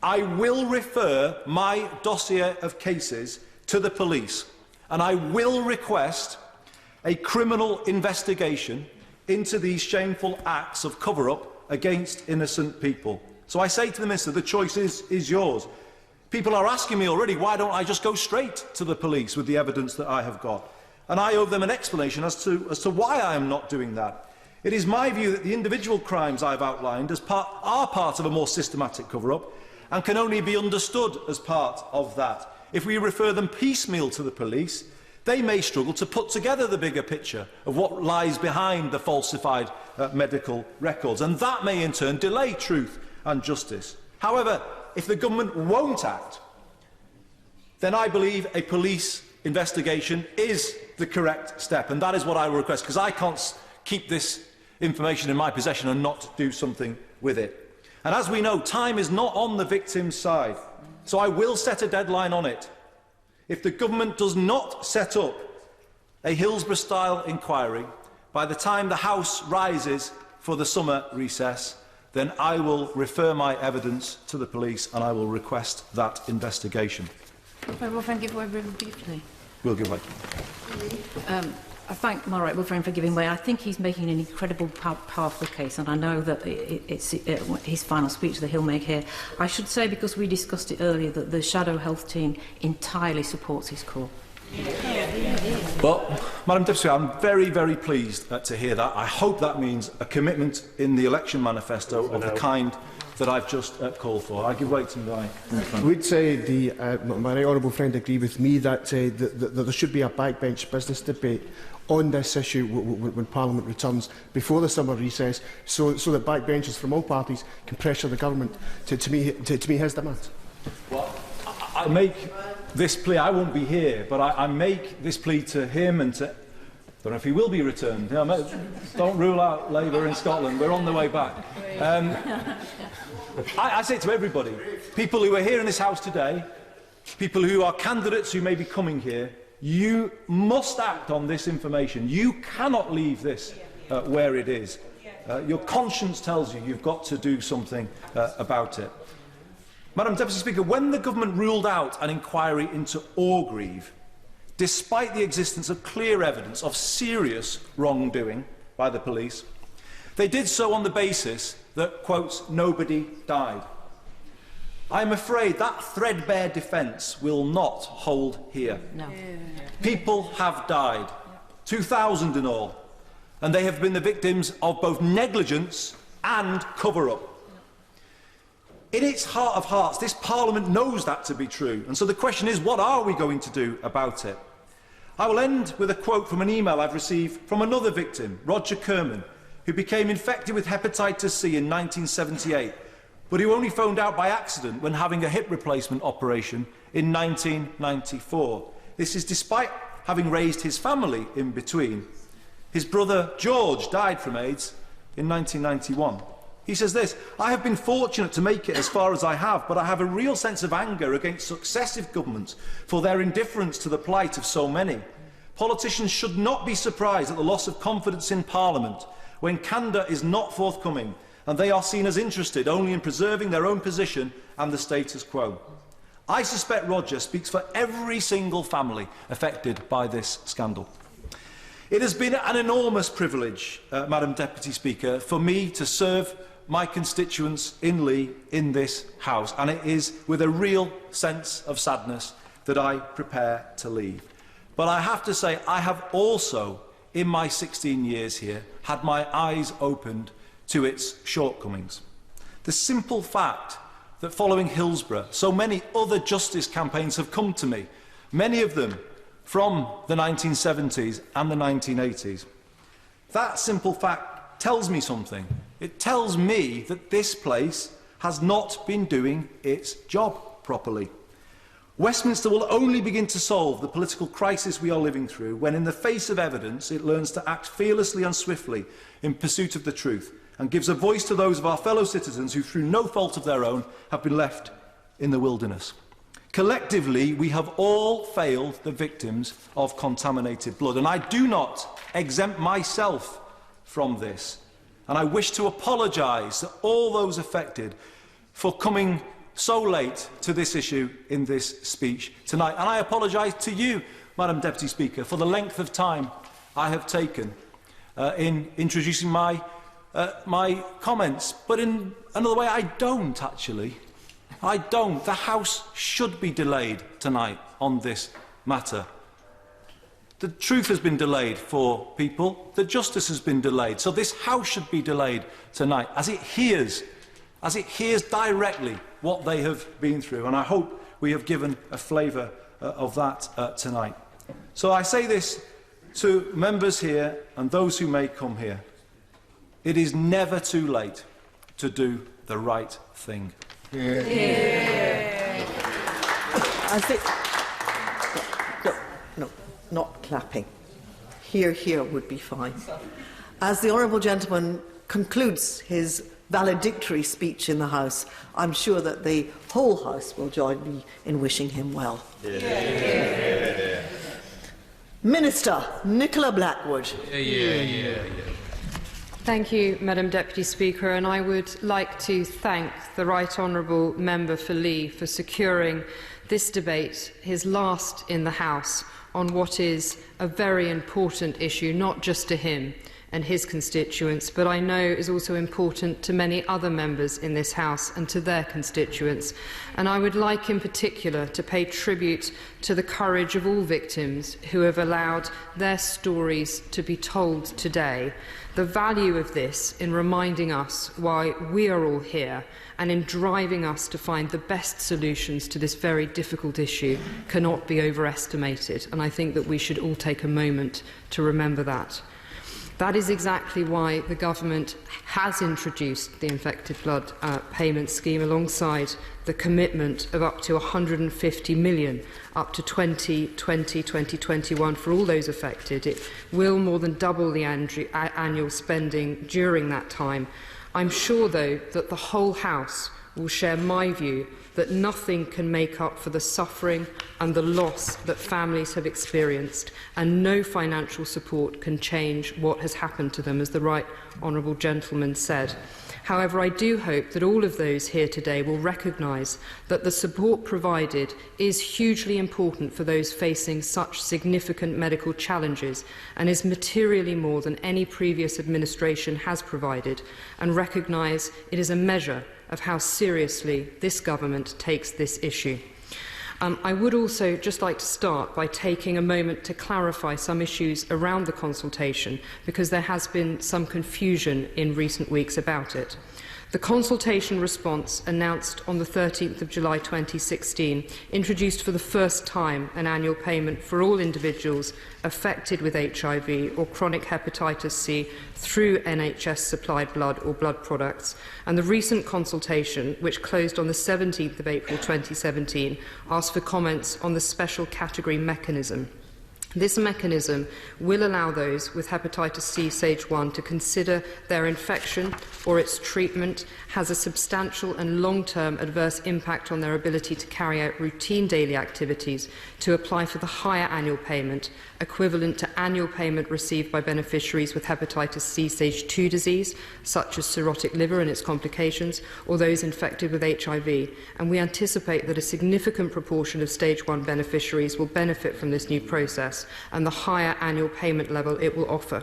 I will refer my dossier of cases to the police, and I will request a criminal investigation into these shameful acts of cover-up against innocent people. So I say to the Minister, the choice is yours. People are asking me already, why don't I just go straight to the police with the evidence that I have got? And I owe them an explanation as to why I am not doing that. It is my view that the individual crimes I've outlined are part of a more systematic cover-up and can only be understood as part of that. If we refer them piecemeal to the police, they may struggle to put together the bigger picture of what lies behind the falsified medical records, and that may in turn delay truth and justice. However, if the government won't act, then I believe a police investigation is the correct step, and that is what I will request, because I can't keep this information in my possession and not do something with it. And as we know, time is not on the victim's side, so I will set a deadline on it. If the government does not set up a Hillsborough-style inquiry by the time the House rises for the summer recess, then I will refer my evidence to the police and I will request that investigation. Well, thank you very briefly. We'll give way. I thank my right friend for giving way. I think he's making an incredible, powerful case, and I know that it's his final speech that he'll make here. I should say, because we discussed it earlier, that the Shadow Health team entirely supports his call. Well, Madam Deputy, I'm very, very pleased to hear that. I hope that means a commitment in the election manifesto of the kind that I've just called for. I give way to my friend. Would my honourable friend agree with me that there should be a backbench business debate on this issue when Parliament returns before the summer recess, so that backbenchers from all parties can pressure the government to meet his demands? Well, I make this plea, I won't be here, but I make this plea to him and to... I don't know if he will be returned. You know, don't rule out Labour in Scotland. We're on the way back. I say to everybody, people who are here in this House today, people who are candidates who may be coming here, you must act on this information. You cannot leave this where it is. Your conscience tells you you've got to do something about it. Madam Deputy Speaker, when the government ruled out an inquiry into Orgreave, despite the existence of clear evidence of serious wrongdoing by the police, they did so on the basis that, quote, nobody died. I'm afraid that threadbare defence will not hold here. No. People have died, 2,000 in all, and they have been the victims of both negligence and cover-up. In its heart of hearts, this Parliament knows that to be true, and so the question is, what are we going to do about it? I will end with a quote from an email I've received from another victim, Roger Kerman, who became infected with hepatitis C in 1978, but who only found out by accident when having a hip replacement operation in 1994. This is despite having raised his family in between. His brother George died from AIDS in 1991. He says this: I have been fortunate to make it as far as I have, but I have a real sense of anger against successive governments for their indifference to the plight of so many. Politicians should not be surprised at the loss of confidence in Parliament when candour is not forthcoming and they are seen as interested only in preserving their own position and the status quo. I suspect Roger speaks for every single family affected by this scandal. It has been an enormous privilege, Madam Deputy Speaker, for me to serve my constituents in Lee in this House, and it is with a real sense of sadness that I prepare to leave. But I have to say, I have also, in my 16 years here, had my eyes opened to its shortcomings. The simple fact that following Hillsborough, so many other justice campaigns have come to me, many of them from the 1970s and the 1980s. That simple fact tells me something. It tells me that this place has not been doing its job properly. Westminster will only begin to solve the political crisis we are living through when, in the face of evidence, it learns to act fearlessly and swiftly in pursuit of the truth and gives a voice to those of our fellow citizens who, through no fault of their own, have been left in the wilderness. Collectively, we have all failed the victims of contaminated blood, and I do not exempt myself from this. And I wish to apologise to all those affected for coming so late to this issue in this speech tonight. And I apologise to you, Madam Deputy Speaker, for the length of time I have taken in introducing my comments. But in another way, I don't, actually. I don't. The House should be delayed tonight on this matter. The truth has been delayed for people. The justice has been delayed. So this House should be delayed tonight as it hears directly what they have been through. And I hope we have given a flavour of that tonight. So I say this to members here and those who may come here. It is never too late to do the right thing. Yeah. I think... No, not clapping. Here would be fine. As the Honourable Gentleman concludes his valedictory speech in the House, I'm sure that the whole House will join me in wishing him well. Yeah. Minister Nicola Blackwood. Thank you, Madam Deputy Speaker, and I would like to thank the Right Honourable Member for Lee for securing this debate, his last in the House, on what is a very important issue, not just to him and his constituents, but I know is also important to many other members in this House and to their constituents. And I would like in particular to pay tribute to the courage of all victims who have allowed their stories to be told today. The value of this in reminding us why we are all here and in driving us to find the best solutions to this very difficult issue cannot be overestimated, and I think that we should all take a moment to remember that. That is exactly why the government has introduced the infected blood payment scheme alongside the commitment of up to £150 million up to 2020-2021 for all those affected. It will more than double the annual spending during that time. I'm sure, though, that the whole House will share my view that nothing can make up for the suffering and the loss that families have experienced, and no financial support can change what has happened to them, as the Right Honourable Gentleman said. However, I do hope that all of those here today will recognise that the support provided is hugely important for those facing such significant medical challenges and is materially more than any previous administration has provided, and recognise it is a measure of how seriously this government takes this issue. I would also just like to start by taking a moment to clarify some issues around the consultation, because there has been some confusion in recent weeks about it. The consultation response, announced on the 13th of July 2016, introduced for the first time an annual payment for all individuals affected with HIV or chronic hepatitis C through NHS-supplied blood or blood products, and the recent consultation, which closed on the 17th of April 2017, asked for comments on the special category mechanism. This mechanism will allow those with hepatitis C stage 1 to consider their infection or its treatment has a substantial and long-term adverse impact on their ability to carry out routine daily activities to apply for the higher annual payment, equivalent to annual payment received by beneficiaries with hepatitis C stage 2 disease, such as cirrhotic liver and its complications, or those infected with HIV. And we anticipate that a significant proportion of stage 1 beneficiaries will benefit from this new process and the higher annual payment level it will offer.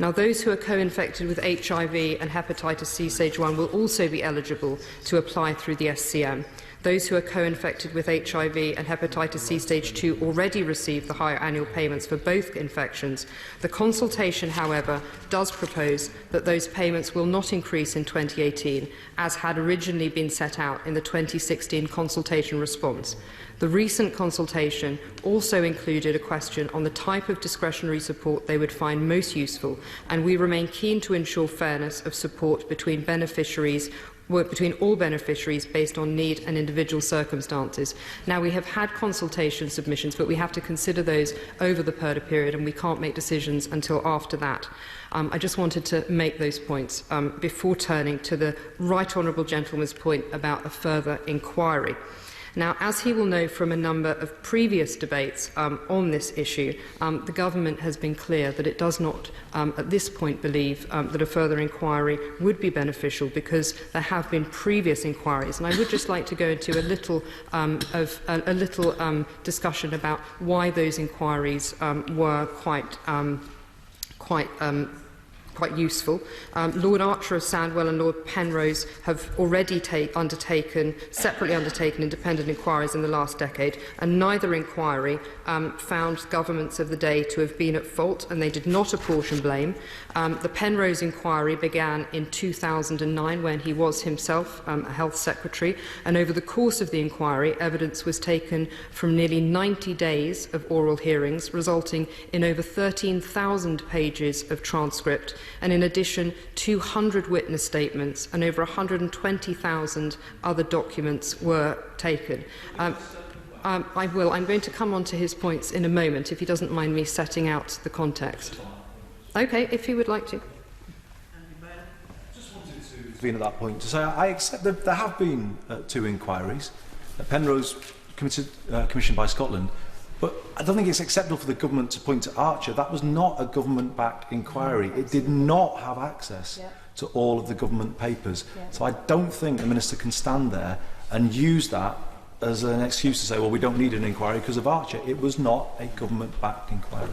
Now, those who are co-infected with HIV and hepatitis C stage 1 will also be eligible to apply through the SCM. Those who are co-infected with HIV and hepatitis C stage 2 already receive the higher annual payments for both infections. The consultation, however, does propose that those payments will not increase in 2018, as had originally been set out in the 2016 consultation response. The recent consultation also included a question on the type of discretionary support they would find most useful, and we remain keen to ensure fairness of support between all beneficiaries based on need and individual circumstances. Now, we have had consultation submissions, but we have to consider those over the PERDA period, and we can't make decisions until after that. I just wanted to make those points before turning to the Right Honourable Gentleman's point about a further inquiry. Now, as he will know from a number of previous debates on this issue, the government has been clear that it does not at this point believe that a further inquiry would be beneficial, because there have been previous inquiries. And I would just like to go into a little discussion about why those inquiries were quite useful. Lord Archer of Sandwell and Lord Penrose have already separately undertaken independent inquiries in the last decade, and neither inquiry found governments of the day to have been at fault, and they did not apportion blame. The Penrose inquiry began in 2009, when he was himself a Health Secretary, and over the course of the inquiry, evidence was taken from nearly 90 days of oral hearings, resulting in over 13,000 pages of transcript, and in addition 200 witness statements and over 120,000 other documents were taken. I'm going to come on to his points in a moment, if he doesn't mind me setting out the context. Okay, if he would like to. Just wanted to intervene at that point to say I accept that there have been 2 inquiries. Penrose commissioned by Scotland. But I don't think it's acceptable for the government to point to Archer. That was not a government-backed inquiry. It did not have access to all of the government papers. So I don't think the Minister can stand there and use that as an excuse to say, well, we don't need an inquiry because of Archer. It was not a government-backed inquiry.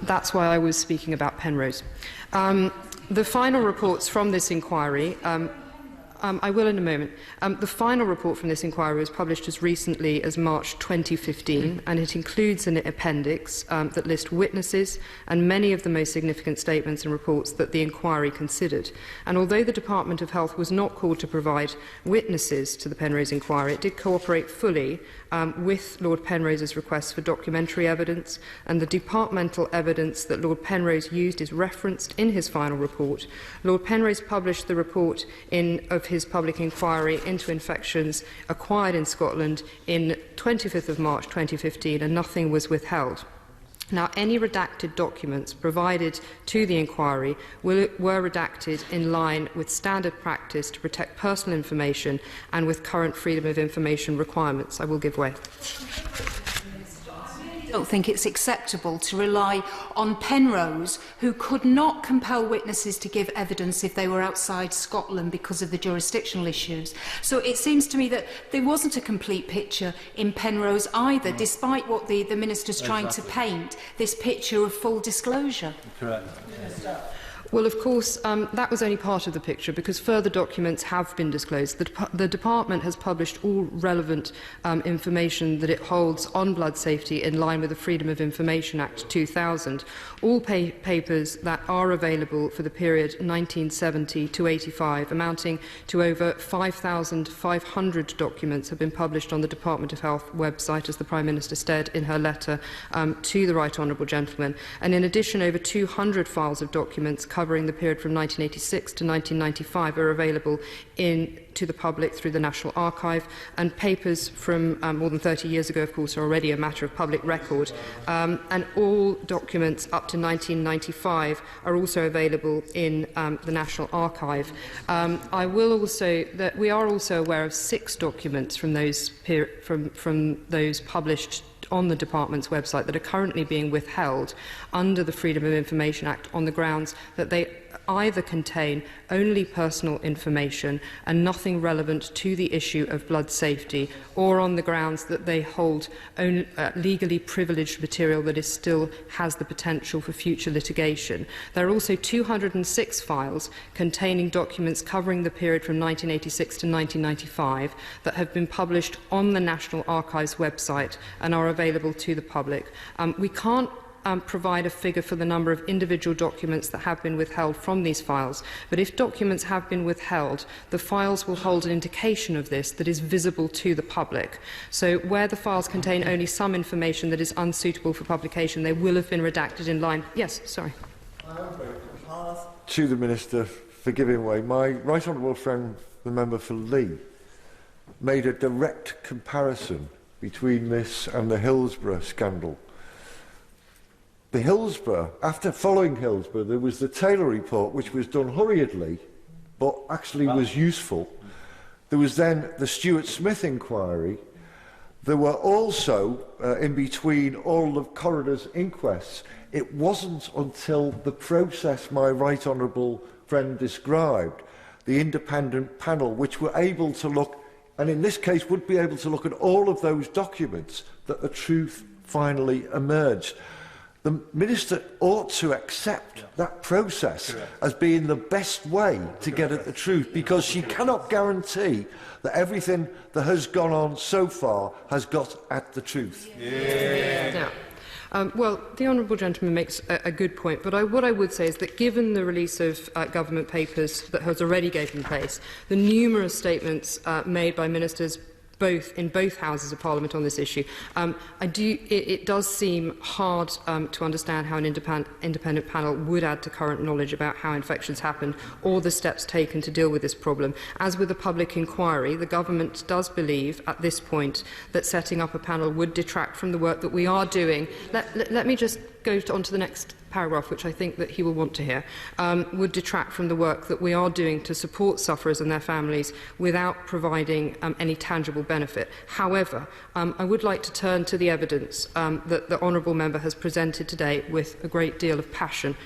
That's why I was speaking about Penrose. The final reports from this inquiry I will in a moment. The final report from this inquiry was published as recently as March 2015, and it includes an appendix that lists witnesses and many of the most significant statements and reports that the inquiry considered. And although the Department of Health was not called to provide witnesses to the Penrose inquiry, it did cooperate fully with Lord Penrose's request for documentary evidence, and the departmental evidence that Lord Penrose used is referenced in his final report. Lord Penrose published the report of his public inquiry into infections acquired in Scotland in 25th of March 2015, and nothing was withheld. Now, any redacted documents provided to the inquiry were redacted in line with standard practice to protect personal information and with current freedom of information requirements. I will give way. I don't think it's acceptable to rely on Penrose, who could not compel witnesses to give evidence if they were outside Scotland because of the jurisdictional issues. So it seems to me that there wasn't a complete picture in Penrose either, despite what the Minister's trying to paint, this picture of full disclosure. Correct. Well, of course, that was only part of the picture, because further documents have been disclosed. The Department has published all relevant information that it holds on blood safety in line with the Freedom of Information Act 2000. All papers that are available for the period 1970 to 85, amounting to over 5,500 documents, have been published on the Department of Health website, as the Prime Minister said in her letter to the Right Honourable Gentleman. And in addition, over 200 files of documents covering the period from 1986 to 1995 are available to the public through the National Archive, and papers from more than 30 years ago, of course, are already a matter of public record, and all documents up to 1995 are also available in the National Archive. I will also that we are also aware of 6 documents from those published on the Department's website that are currently being withheld under the Freedom of Information Act on the grounds that they either contain only personal information and nothing relevant to the issue of blood safety, or on the grounds that they hold legally privileged material that still has the potential for future litigation. There are also 206 files containing documents covering the period from 1986 to 1995 that have been published on the National Archives website and are available to the public. We can't provide a figure for the number of individual documents that have been withheld from these files, but if documents have been withheld, the files will hold an indication of this that is visible to the public. So where the files contain only some information that is unsuitable for publication, they will have been redacted in line. Yes, sorry. To the Minister for giving way. My right honourable friend, the member for Lee, made a direct comparison between this and the Hillsborough scandal. The Hillsborough, following Hillsborough, there was the Taylor report, which was done hurriedly, but actually was useful. There was then the Stuart Smith inquiry. There were also, in between all of Coroner's inquests, it wasn't until the process my right honourable friend described, the independent panel, which were able to look, and in this case would be able to look at all of those documents, that the truth finally emerged. The Minister ought to accept that process as being the best way to get at the truth, because she cannot guarantee that everything that has gone on so far has got at the truth. Yeah. Well, the Honourable Gentleman makes a good point, but what I would say is that given the release of government papers that has already taken place, the numerous statements made by ministers in both Houses of Parliament on this issue, it does seem hard to understand how an independent panel would add to current knowledge about how infections happened or the steps taken to deal with this problem. As with the public inquiry, the Government does believe at this point that setting up a panel would detract from the work that we are doing. Let me just go on to the next paragraph, which I think that he will want to hear, would detract from the work that we are doing to support sufferers and their families without providing any tangible benefit. However, I would like to turn to the evidence that the Honourable Member has presented today with a great deal of passion.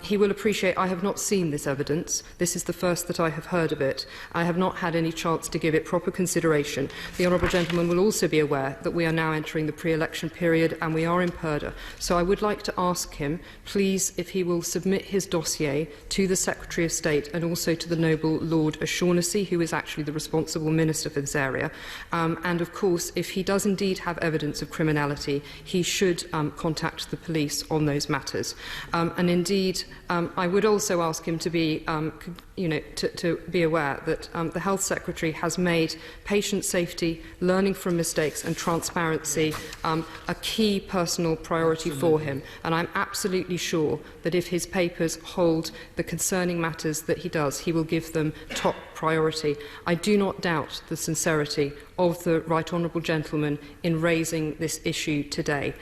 He will appreciate I have not seen this evidence. This is the first that I have heard of it. I have not had any chance to give it proper consideration. The Honourable Gentleman will also be aware that we are now entering the pre-election period and we are in purdah. So I would like to ask him, please, if he will submit his dossier to the Secretary of State and also to the noble Lord O'Shaughnessy, who is actually the responsible minister for this area. And of course, if he does indeed have evidence of criminality, he should contact the police on those matters. And indeed, I would also ask him to be, to be aware that the Health Secretary has made patient safety, learning from mistakes and transparency a key personal priority for him. And I'm absolutely sure that if his papers hold the concerning matters that he does, he will give them top priority. I do not doubt the sincerity of the Right Honourable Gentleman in raising this issue today.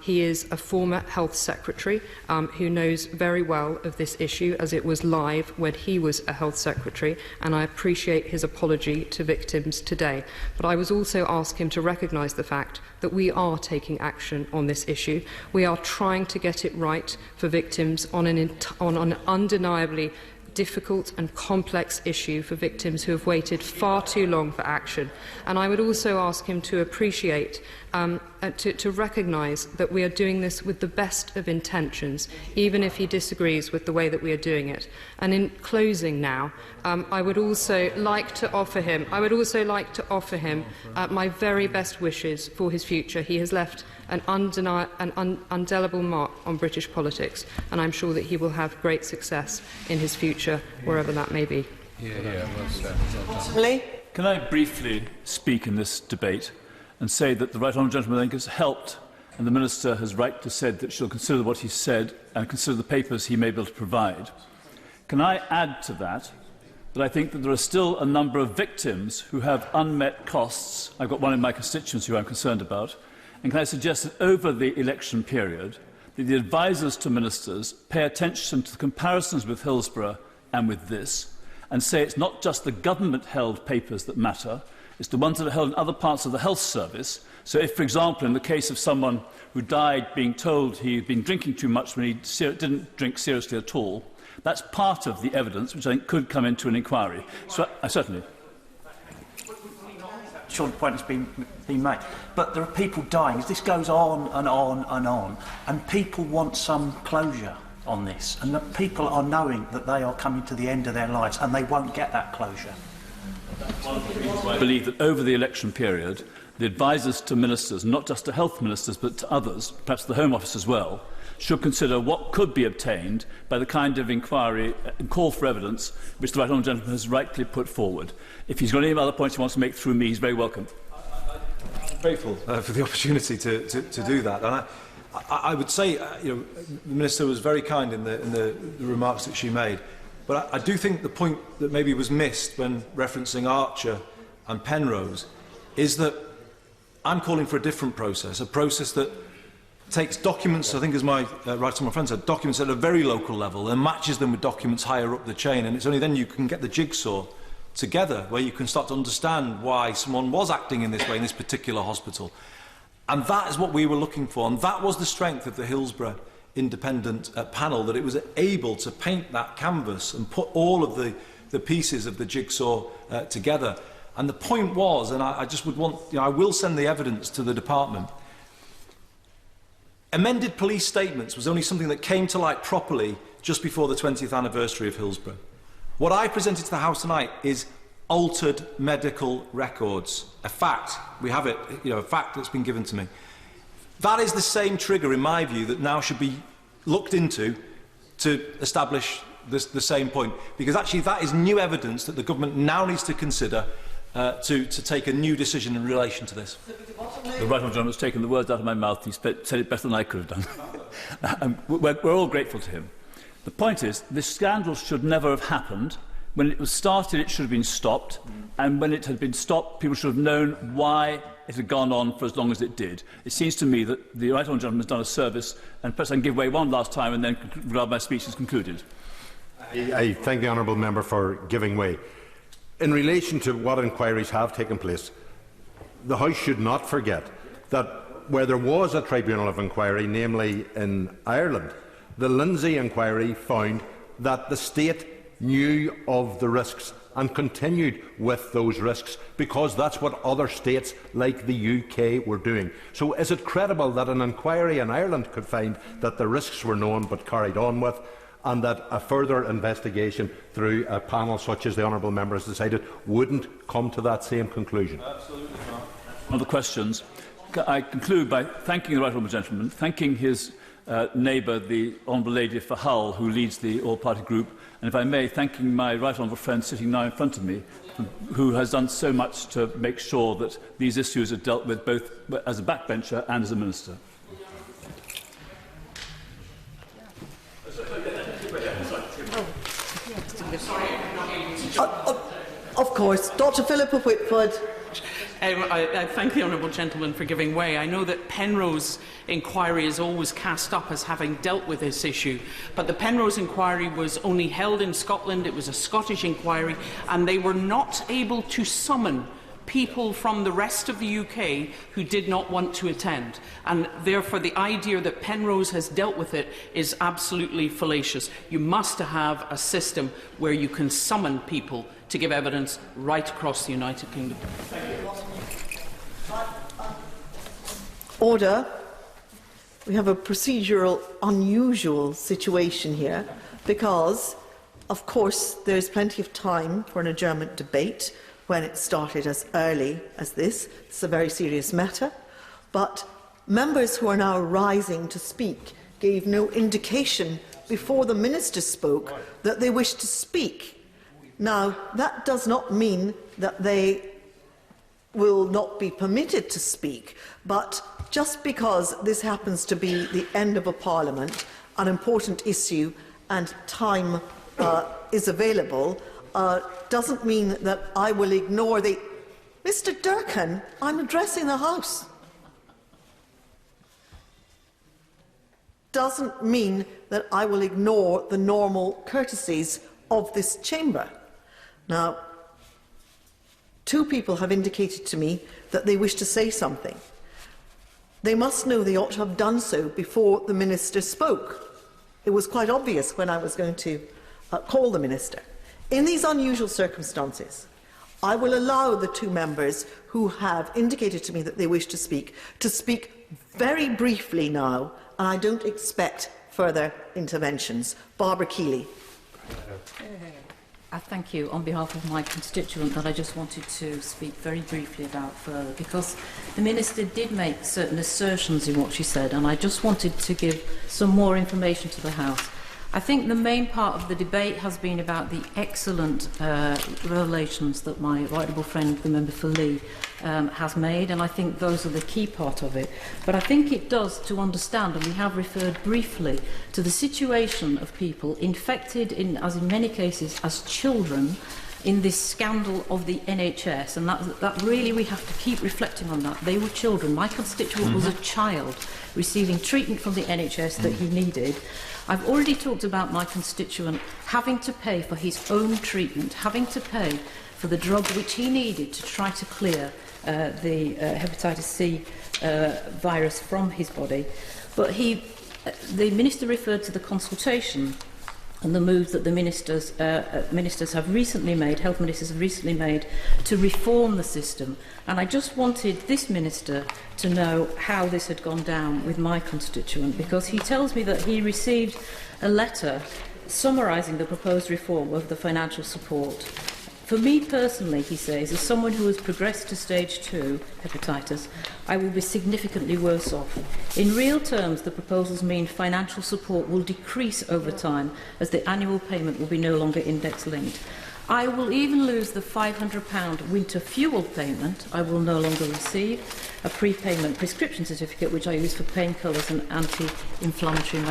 He is a former Health Secretary who knows very well of this issue, as it was live when he was a Health Secretary, and I appreciate his apology to victims today. But I was also asked him to recognise the fact that we are taking action on this issue. We are trying to get it right for victims on an undeniably difficult and complex issue for victims who have waited far too long for action. And I would also ask him to appreciate, to recognise that we are doing this with the best of intentions, even if he disagrees with the way that we are doing it. And in closing now, I would also like to offer him my very best wishes for his future. He has left an undelible mark on British politics, and I'm sure that he will have great success in his future, wherever that may be. Can I briefly speak in this debate and say that the Right Honourable Gentleman, I think, has helped, and the Minister has rightly said that she'll consider what he said and consider the papers he may be able to provide. Can I add to that that I think that there are still a number of victims who have unmet costs? I've got one in my constituency who I'm concerned about. And can I suggest that over the election period, that the advisers to ministers pay attention to the comparisons with Hillsborough and with this, and say it's not just the government-held papers that matter, it's the ones that are held in other parts of the health service. So if, for example, in the case of someone who died being told he'd been drinking too much when he didn't drink seriously at all, that's part of the evidence which I think could come into an inquiry. So, certainly. Sure, the point has been made. But there are people dying. This goes on and on and on. And people want some closure on this. And the people are knowing that they are coming to the end of their lives and they won't get that closure. I believe that over the election period, the advisers to ministers, not just to health ministers but to others, perhaps the Home Office as well, should consider what could be obtained by the kind of inquiry and call for evidence which the Right Honourable Gentleman has rightly put forward. If he's got any other points he wants to make through me, he's very welcome. I'm grateful for the opportunity to do that. And I would say, the Minister was very kind in the remarks that she made. But I do think the point that maybe was missed when referencing Archer and Penrose is that I'm calling for a different process, a process that takes documents, I think as my right honourable friend said, documents at a very local level and matches them with documents higher up the chain. And it's only then you can get the jigsaw together where you can start to understand why someone was acting in this way in this particular hospital. And that is what we were looking for. And that was the strength of the Hillsborough Independent panel, that it was able to paint that canvas and put all of the pieces of the jigsaw together. And the point was, and I just would want, I will send the evidence to the department, amended police statements was only something that came to light properly just before the 20th anniversary of Hillsborough. What I presented to the House tonight is altered medical records. A fact. We have it, a fact that's been given to me. That is the same trigger, in my view, that now should be looked into to establish the same point. Because actually that is new evidence that the government now needs to consider to take a new decision in relation to this. The Right Honourable Gentleman has taken the words out of my mouth. He said it better than I could have done. We're all grateful to him. The point is, this scandal should never have happened. When it was started, it should have been stopped. And when it had been stopped, people should have known why it had gone on for as long as it did. It seems to me that the Right Honourable Gentleman has done a service, and perhaps I can give way one last time and then regard my speech as concluded. I thank the honourable member for giving way. In relation to what inquiries have taken place, the House should not forget that where there was a tribunal of inquiry, namely in Ireland, the Lindsay inquiry found that the state knew of the risks and continued with those risks, because that's what other states like the UK were doing. So is it credible that an inquiry in Ireland could find that the risks were known but carried on with, and that a further investigation through a panel such as the honourable member has decided wouldn't come to that same conclusion? Absolutely not. One of the questions. I conclude by thanking the right honourable gentleman, thanking his neighbour, the honourable lady for Hull, who leads the all-party group, and if I may, thanking my right honourable friend sitting now in front of me, who has done so much to make sure that these issues are dealt with both as a backbencher and as a minister. Of course. Dr Philippa Whitford. I thank the honourable gentleman for giving way. I know that Penrose inquiry is always cast up as having dealt with this issue, but the Penrose inquiry was only held in Scotland. It was a Scottish inquiry, and they were not able to summon people from the rest of the UK who did not want to attend, and therefore the idea that Penrose has dealt with it is absolutely fallacious. You must have a system where you can summon people to give evidence right across the United Kingdom. Order. We have a procedural unusual situation here because, of course, there is plenty of time for an adjournment debate when it started as early as this. It's a very serious matter. But members who are now rising to speak gave no indication before the Minister spoke that they wished to speak. Now, that does not mean that they will not be permitted to speak, but just because this happens to be the end of a Parliament, an important issue, and time is available, doesn't mean that I will ignore the... Mr Durkan, I'm addressing the House. Doesn't mean that I will ignore the normal courtesies of this chamber. Now, two people have indicated to me that they wish to say something. They must know they ought to have done so before the Minister spoke. It was quite obvious when I was going to call the Minister. In these unusual circumstances, I will allow the two members who have indicated to me that they wish to speak very briefly now, and I don't expect further interventions. Barbara Keeley. I thank you on behalf of my constituent that I just wanted to speak very briefly about further, because the Minister did make certain assertions in what she said, and I just wanted to give some more information to the House. I think the main part of the debate has been about the excellent revelations that my right honourable friend, the member for Lee, has made, and I think those are the key part of it. But I think it does to understand, and we have referred briefly to the situation of people infected, as in many cases, as children, in this scandal of the NHS, and that really we have to keep reflecting on that. They were children. My constituent was a child receiving treatment from the NHS that he needed. I've already talked about my constituent having to pay for his own treatment, having to pay for the drug which he needed to try to clear the hepatitis C virus from his body. But the Minister referred to the consultation and the moves that the ministers have recently made, health ministers have recently made, to reform the system. And I just wanted this minister to know how this had gone down with my constituent, because he tells me that he received a letter summarising the proposed reform of the financial support. For me personally, he says, as someone who has progressed to stage 2 hepatitis, I will be significantly worse off. In real terms, the proposals mean financial support will decrease over time as the annual payment will be no longer index-linked. I will even lose the £500 winter fuel payment I will no longer receive, a prepayment prescription certificate which I use for painkillers and anti-inflammatory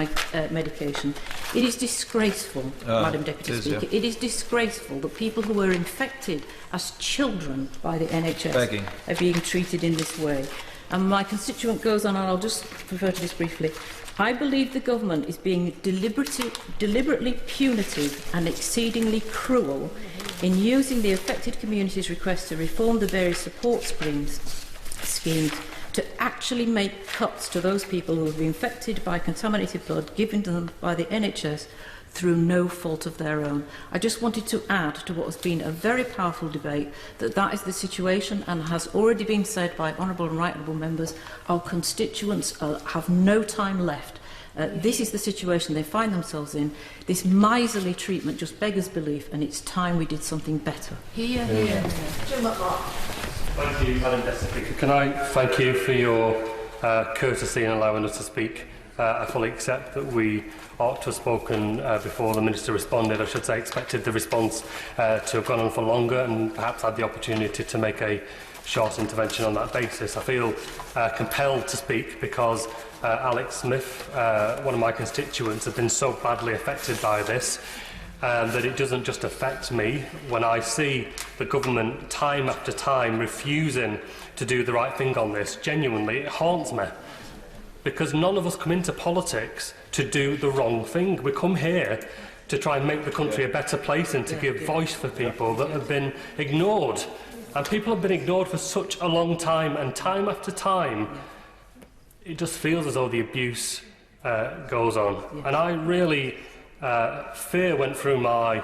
medication. It is disgraceful, Madam Deputy Speaker, it is disgraceful that people who were infected as children by the NHS are being treated in this way. And my constituent goes on, and I'll just refer to this briefly. I believe the government is being deliberately punitive and exceedingly cruel in using the affected community's request to reform the various support schemes to actually make cuts to those people who have been infected by contaminated blood given to them by the NHS through no fault of their own. I just wanted to add to what has been a very powerful debate that is the situation, and has already been said by honourable and right honourable members. Our constituents have no time left. This is the situation they find themselves in. This miserly treatment just beggars belief, and it's time we did something better. Here, here. Thank you, Madam Deputy Speaker. Can I thank you for your courtesy in allowing us to speak? I fully accept that we ought to have spoken before the Minister responded. I should say expected the response to have gone on for longer, and perhaps had the opportunity to make a short intervention on that basis. I feel compelled to speak because Alex Smith, one of my constituents, has been so badly affected by this that it doesn't just affect me. When I see the government time after time refusing to do the right thing on this, genuinely it haunts me. Because none of us come into politics to do the wrong thing. We come here to try and make the country a better place and to give voice for people that have been ignored. And people have been ignored for such a long time, and time after time, it just feels as though the abuse goes on. And I really, fear went through my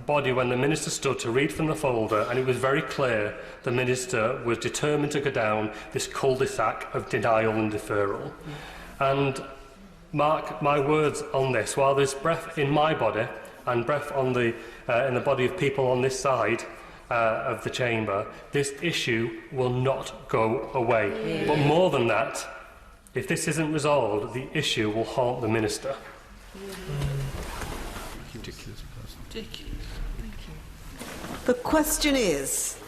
body when the Minister stood to read from the folder, and it was very clear the Minister was determined to go down this cul-de-sac of denial and deferral. And mark my words on this, while there's breath in my body and breath on the, in the body of people on this side of the chamber, this issue will not go away. Yeah. But more than that, if this isn't resolved, the issue will haunt the Minister. Ridiculous. The question is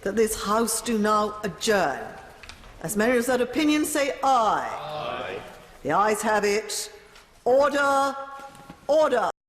that this House do now adjourn. As many of that opinion say aye. Aye. The ayes have it. Order. Order.